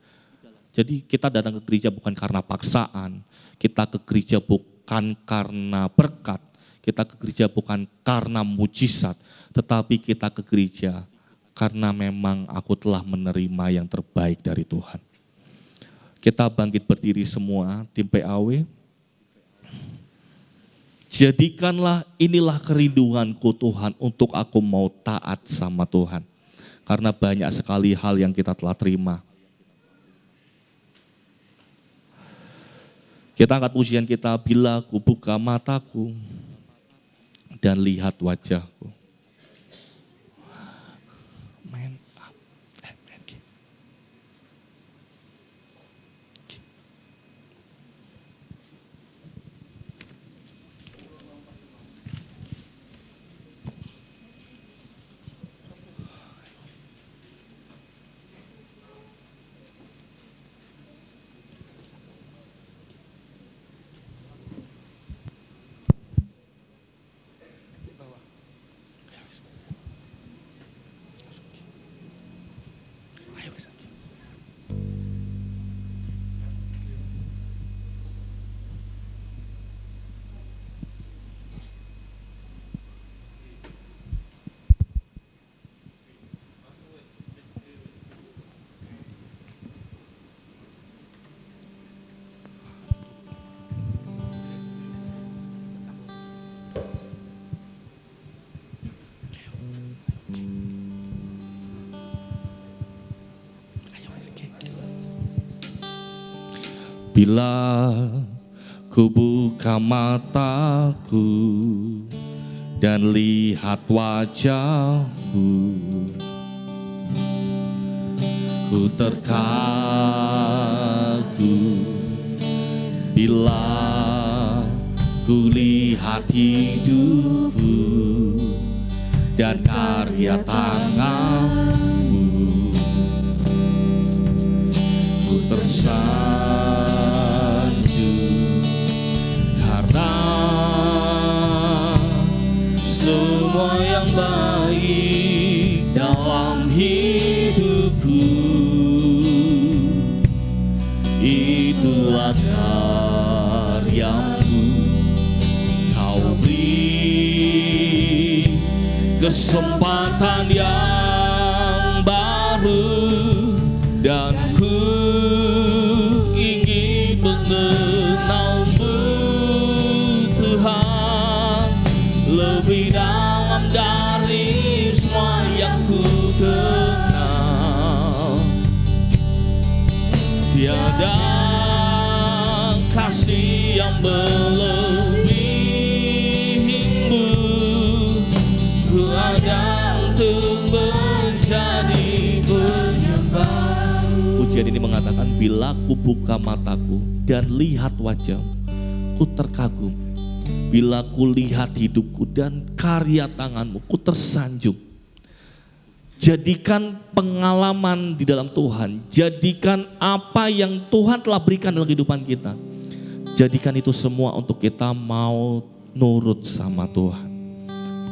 Jadi kita datang ke gereja bukan karena paksaan, kita ke gereja bukan karena berkat, kita ke gereja bukan karena mujizat, tetapi kita ke gereja karena memang aku telah menerima yang terbaik dari Tuhan. Kita bangkit berdiri semua, tim PAW. Jadikanlah inilah kerinduanku Tuhan untuk aku mau taat sama Tuhan. Karena banyak sekali hal yang kita telah terima. Kita angkat pujian kita, bila ku buka mataku dan lihat wajahku. Bila ku buka mataku dan lihat wajahmu, ku terkagum. Bila ku lihat hidupku dan karya tanganmu, ku tersanjung karena semua yang baik dalam hidupku itulah karyamu. Kau beri kesempatan yang baru dan ku ingin mengenalmu Tuhan lebih dalam dari semua yang ku kenal. Tiada kasih yang melebihimu, ku ada untuk menjadi penyembah. Pujian ini mengatakan, bila ku buka mataku dan lihat wajahmu, ku terkagum. Bila ku lihat hidupku dan karya tanganmu, ku tersanjung. Jadikan pengalaman di dalam Tuhan, jadikan apa yang Tuhan telah berikan dalam kehidupan kita, jadikan itu semua untuk kita mau nurut sama Tuhan.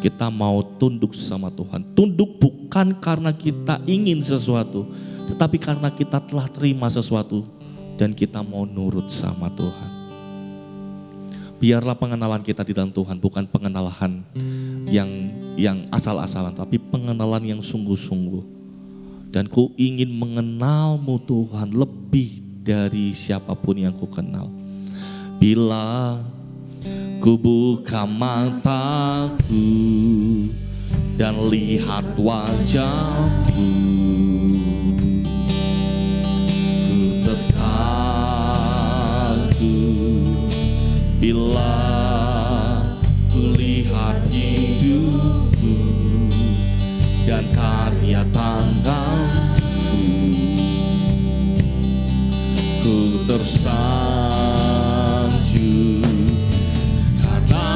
Kita mau tunduk sama Tuhan. Tunduk bukan karena kita ingin sesuatu, tetapi karena kita telah terima sesuatu dan kita mau nurut sama Tuhan. Biarlah pengenalan kita di dalam Tuhan bukan pengenalan yang asal-asalan, tapi pengenalan yang sungguh-sungguh. Dan ku ingin mengenalmu Tuhan lebih dari siapapun yang ku kenal. Bila ku buka mataku dan lihat wajahmu, ku terkagum Bila kulihat hidupku dan karya tanganmu, ku tersanjung karena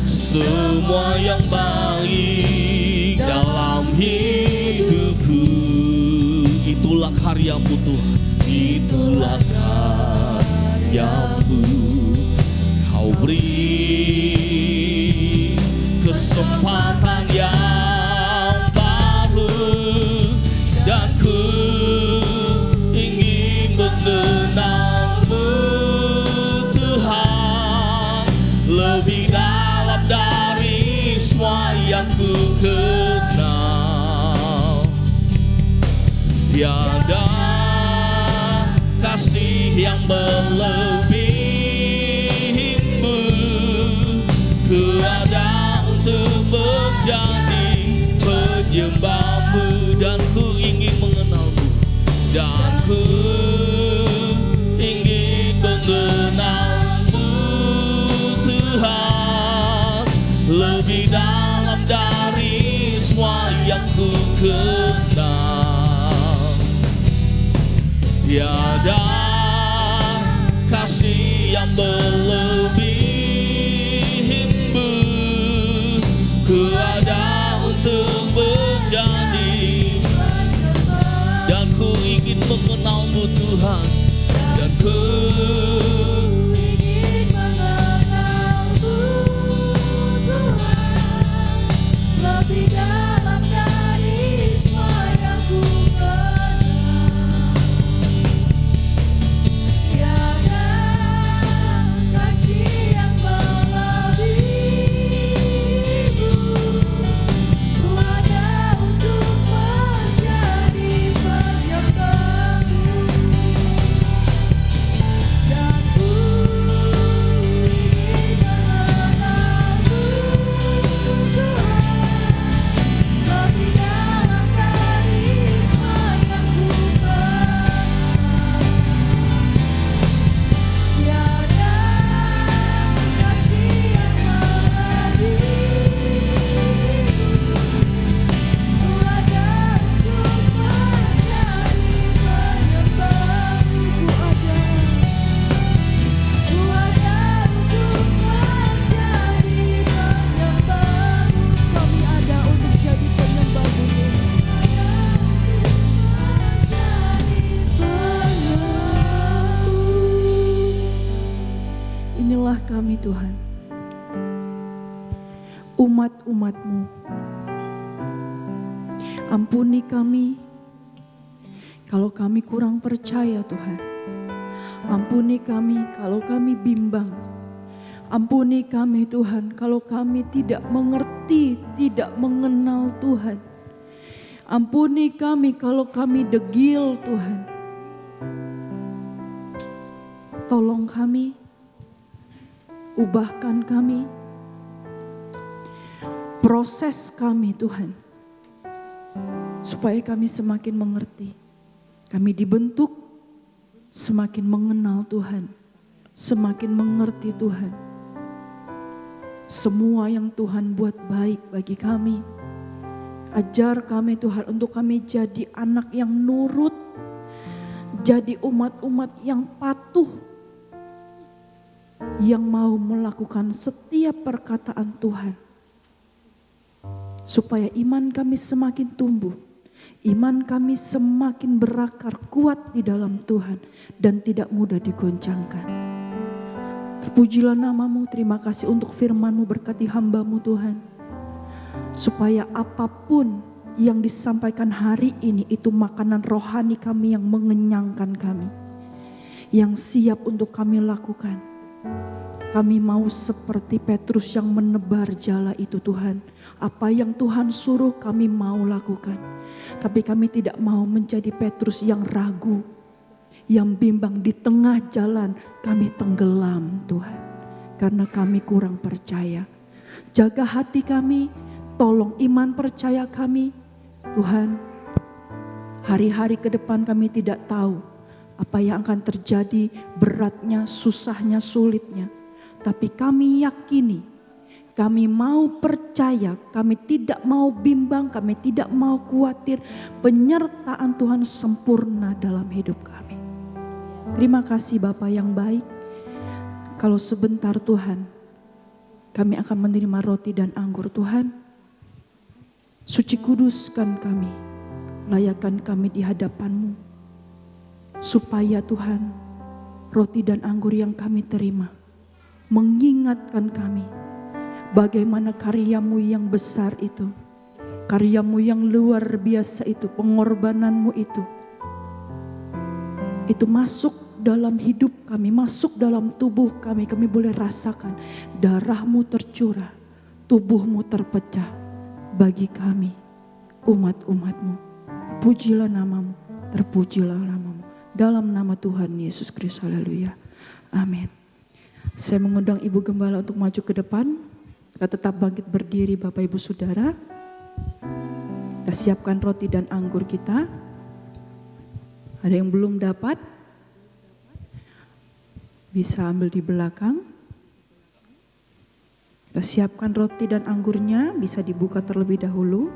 semua yang baik dalam hidupku. Itulah karyamu Tuhan, itulah karyamu. Kau beri kesempatan yang baru, dan ku ingin mengenalmu Tuhan lebih dalam dari semua yang ku kenal. Tiada kasih yang melebihimu, ku ada untuk menjadi penyembahmu, dan ku ingin mengenalmu, dan ku ingin mengenalmu Tuhan lebih dalam dari semua yang ku kenal. Tiada kasih yang melebihimu, ku ada untuk menjadi, dan ku ingin mengenalmu Tuhan, dan ku ingin mengenalmu Tuhan lebih dalam dari semua yang ku kenal. Tiada kasih yang melebihimu, ku ada untuk menjadi penyembahmu, dan ku ingin mengenalmu Tuhan lebih dalam dari semua yang ku kenal. Tiada kasih yang melebihimu, ku ada untuk menjadi penyembahmu. Ku ada untuk menjadi penyembahmu. Kami ada untuk jadi penyembahmu. Inilah kami Tuhan, umat-umat-Mu. Ampuni kami kalau kami kurang percaya Tuhan. Ampuni kami kalau kami bimbang. Ampuni kami Tuhan kalau kami tidak mengerti, tidak mengenal Tuhan. Ampuni kami kalau kami degil Tuhan. Tolong kami, ubahkan kami, proses kami Tuhan, supaya kami semakin mengerti. Kami dibentuk semakin mengenal Tuhan, semakin mengerti Tuhan. Semua yang Tuhan buat baik bagi kami. Ajar kami Tuhan untuk kami jadi anak yang nurut, jadi umat-umat yang patuh, yang mau melakukan setiap perkataan Tuhan. Supaya iman kami semakin tumbuh, iman kami semakin berakar kuat di dalam Tuhan dan tidak mudah digoncangkan. Terpujilah nama-Mu, terima kasih untuk firman-Mu, berkati hamba-Mu Tuhan. Supaya apapun yang disampaikan hari ini itu makanan rohani kami yang mengenyangkan kami. Yang siap untuk kami lakukan. Kami mau seperti Petrus yang menebar jala itu Tuhan. Apa yang Tuhan suruh kami mau lakukan. Tapi kami tidak mau menjadi Petrus yang ragu, yang bimbang. Di tengah jalan kami tenggelam Tuhan. Karena kami kurang percaya. Jaga hati kami, tolong iman percaya kami. Tuhan, hari-hari ke depan kami tidak tahu apa yang akan terjadi, beratnya, susahnya, sulitnya. Tapi kami yakini, kami mau percaya, kami tidak mau bimbang, kami tidak mau khawatir. Penyertaan Tuhan sempurna dalam hidup kami. Terima kasih Bapa yang baik. Kalau sebentar Tuhan, kami akan menerima roti dan anggur Tuhan. Suci kuduskan kami, layakkan kami di hadapan-Mu. Supaya Tuhan, roti dan anggur yang kami terima, mengingatkan kami bagaimana karya-Mu yang besar itu. Karya-Mu yang luar biasa itu, pengorbanan-Mu itu. Itu masuk dalam hidup kami, masuk dalam tubuh kami. Kami boleh rasakan darah-Mu tercurah, tubuh-Mu terpecah bagi kami, umat-umat-Mu. Pujilah nama-Mu, terpujilah nama-Mu. Dalam nama Tuhan Yesus Kristus, haleluya. Amin. Saya mengundang Ibu Gembala untuk maju ke depan. Kita tetap bangkit berdiri Bapak Ibu Saudara. Kita siapkan roti dan anggur kita. Ada yang belum dapat? Bisa ambil di belakang. Kita siapkan roti dan anggurnya, bisa dibuka terlebih dahulu.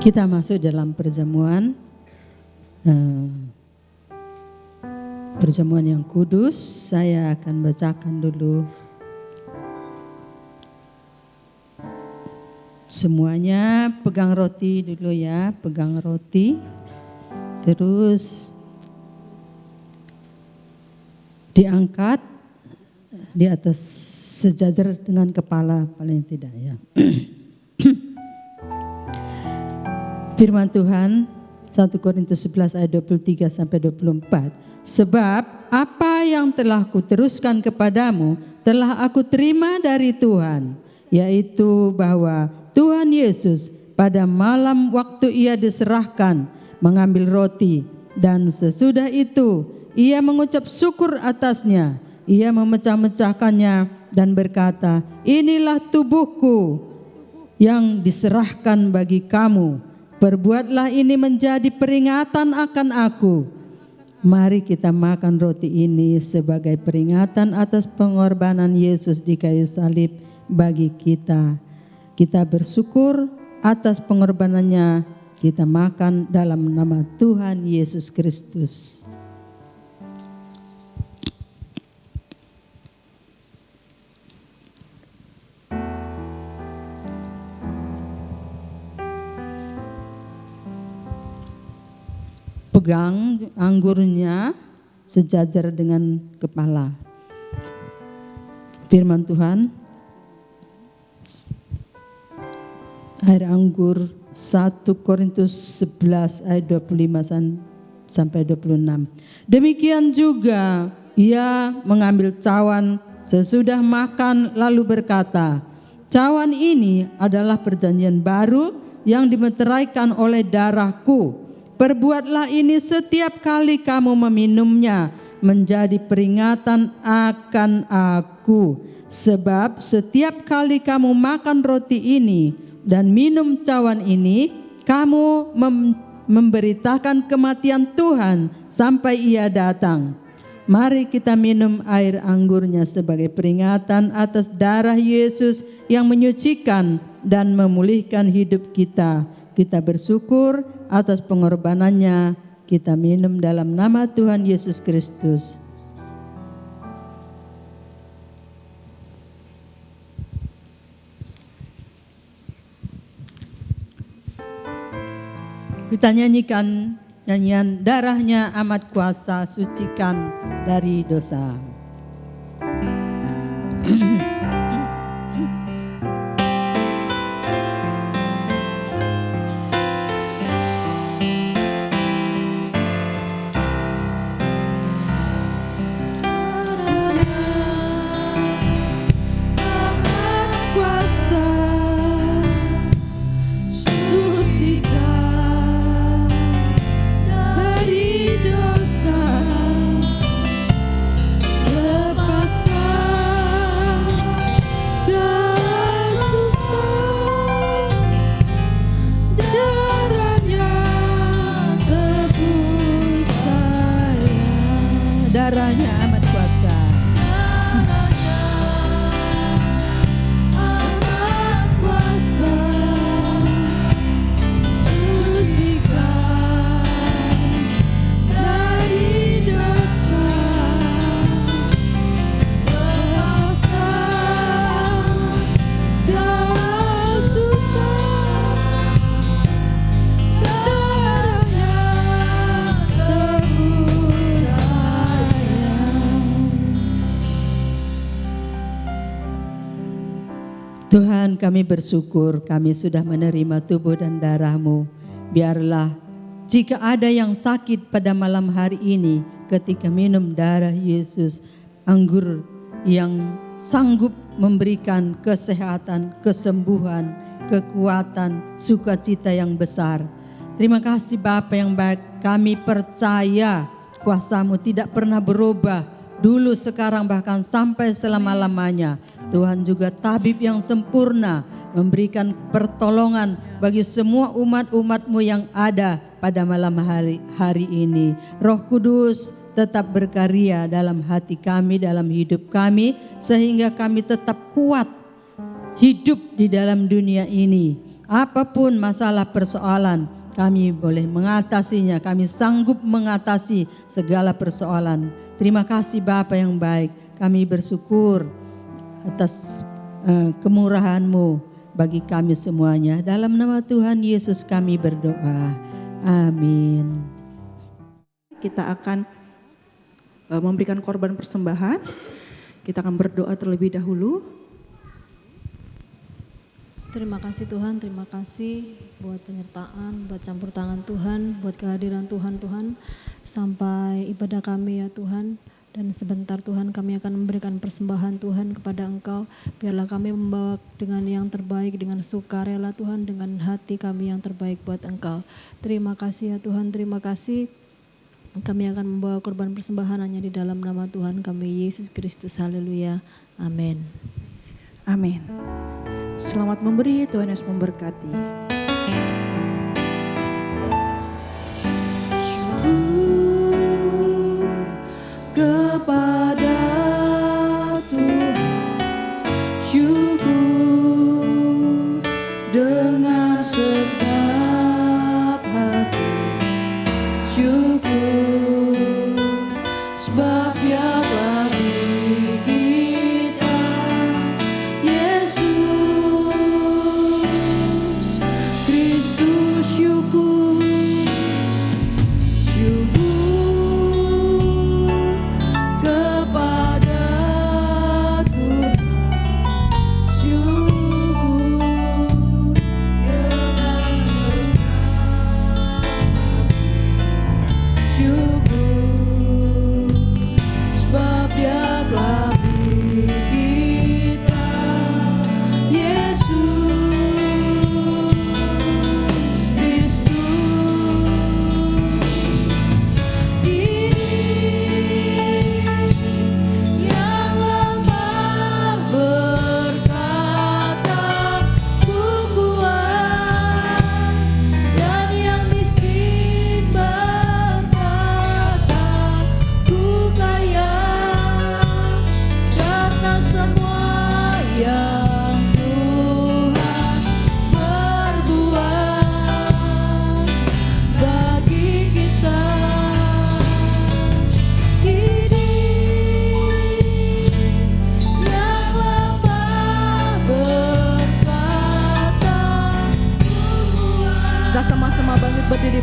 Kita masuk dalam perjamuan yang kudus. Saya akan bacakan dulu. Semuanya pegang roti dulu ya, pegang roti. Terus diangkat di atas sejajar dengan kepala paling tidak ya. Firman Tuhan 1 Korintus 11 ayat 23 sampai 24. Sebab apa yang telah kuteruskan kepadamu telah aku terima dari Tuhan, yaitu bahwa Tuhan Yesus pada malam waktu ia diserahkan mengambil roti, dan sesudah itu ia mengucap syukur atasnya, ia memecah-mecahkannya dan berkata, inilah tubuhku yang diserahkan bagi kamu. Perbuatlah ini menjadi peringatan akan aku. Mari kita makan roti ini sebagai peringatan atas pengorbanan Yesus di kayu salib bagi kita. Kita bersyukur atas pengorbanannya. Kita makan dalam nama Tuhan Yesus Kristus. Pegang anggurnya sejajar dengan kepala. Firman Tuhan, air anggur 1 Korintus 11 ayat 25 sampai 26. Demikian juga ia mengambil cawan sesudah makan lalu berkata, cawan ini adalah perjanjian baru yang dimeteraikan oleh darahku. Perbuatlah ini setiap kali kamu meminumnya menjadi peringatan akan aku. Sebab setiap kali kamu makan roti ini dan minum cawan ini, kamu memberitakan kematian Tuhan sampai ia datang. Mari kita minum air anggurnya sebagai peringatan atas darah Yesus yang menyucikan dan memulihkan hidup kita. Kita bersyukur atas pengorbanannya. Kita minum dalam nama Tuhan Yesus Kristus. Kita nyanyikan nyanyian darahnya amat kuasa sucikan dari dosa. Darahnya amat kuasa. Amat kuasa sucikan dari dosa, lepaskan segala susah. Darahnya tebus saya. Tuhan, kami bersyukur kami sudah menerima tubuh dan darah-Mu. Biarlah jika ada yang sakit pada malam hari ini ketika minum darah Yesus, anggur yang sanggup memberikan kesehatan, kesembuhan, kekuatan, sukacita yang besar. Terima kasih Bapa yang baik, kami percaya kuasa-Mu tidak pernah berubah, dulu, sekarang, bahkan sampai selama-lamanya. Tuhan juga tabib yang sempurna, memberikan pertolongan bagi semua umat-umat-Mu yang ada pada malam hari ini. Roh Kudus tetap berkarya dalam hati kami, dalam hidup kami, sehingga kami tetap kuat hidup di dalam dunia ini. Apapun masalah persoalan, kami boleh mengatasinya, kami sanggup mengatasi segala persoalan. Terima kasih Bapa yang baik, kami bersyukur atas kemurahan-Mu bagi kami semuanya. Dalam nama Tuhan Yesus kami berdoa. Amin. Kita akan memberikan korban persembahan. Kita akan berdoa terlebih dahulu. Terima kasih Tuhan, terima kasih buat penyertaan, buat campur tangan Tuhan, buat kehadiran Tuhan, sampai ibadah kami ya Tuhan. Dan sebentar Tuhan kami akan memberikan persembahan Tuhan kepada Engkau. Biarlah kami membawa dengan yang terbaik, dengan sukarela Tuhan, dengan hati kami yang terbaik buat Engkau. Terima kasih ya Tuhan, terima kasih. Kami akan membawa korban persembahan hanya di dalam nama Tuhan kami Yesus Kristus. Haleluya. Amin. Amin. Selamat memberi, Tuhan Yesus memberkati. Kepada Tuhan syukur dengan segenap hati, syukur sebab Dia telah beri kita Yesus Kristus. Syukur, syukur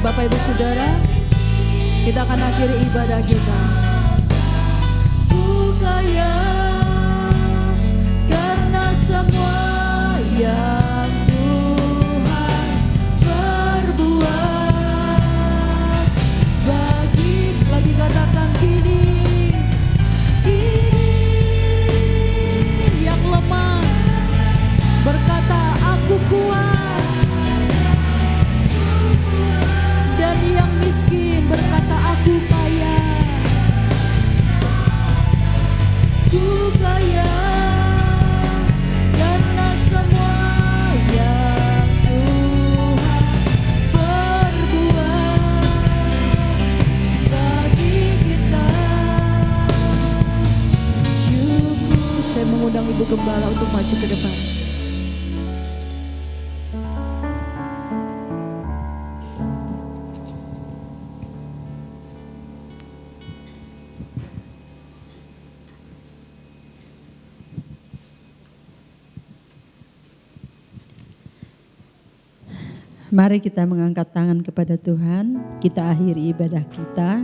Bapak Ibu Saudara, kita akan akhiri ibadah kita. Ku kaya karena semua yang Tuhan perbuat. Lagi katakan kini yang lemah berkata aku kuat, dan yang miskin berkata aku kaya. Ku kaya karena semua yang Tuhan perbuat bagi kita. Syukur. Saya mengundang Ibu Gembala untuk maju ke depan. Mari kita mengangkat tangan kepada Tuhan, kita akhiri ibadah kita.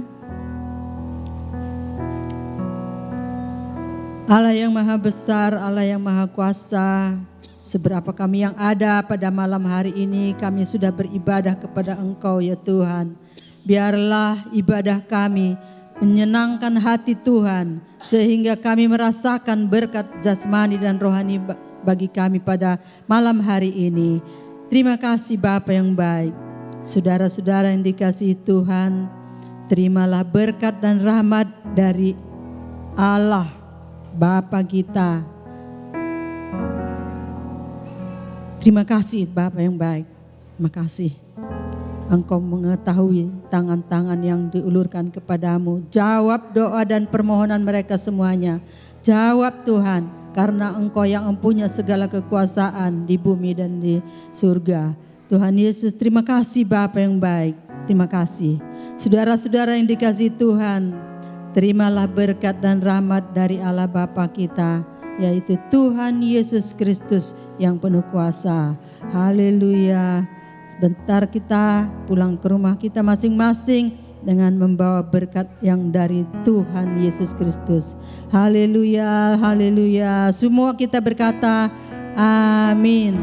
Allah yang maha besar, Allah yang maha kuasa, seberapa kami yang ada pada malam hari ini, kami sudah beribadah kepada Engkau ya Tuhan. Biarlah ibadah kami menyenangkan hati Tuhan, sehingga kami merasakan berkat jasmani dan rohani bagi kami pada malam hari ini. Terima kasih Bapa yang baik. Saudara-saudara yang dikasihi Tuhan, terimalah berkat dan rahmat dari Allah Bapa kita. Terima kasih Bapa yang baik. Terima kasih Engkau mengetahui tangan-tangan yang diulurkan kepadamu. Jawab doa dan permohonan mereka semuanya. Jawab Tuhan, karena Engkau yang mempunyai segala kekuasaan di bumi dan di surga. Tuhan Yesus, terima kasih Bapa yang baik. Terima kasih. Saudara-saudara yang dikasihi Tuhan, terimalah berkat dan rahmat dari Allah Bapa kita, yaitu Tuhan Yesus Kristus yang penuh kuasa. Haleluya. Sebentar kita pulang ke rumah kita masing-masing dengan membawa berkat yang dari Tuhan Yesus Kristus. Haleluya, haleluya. Semua kita berkata amin.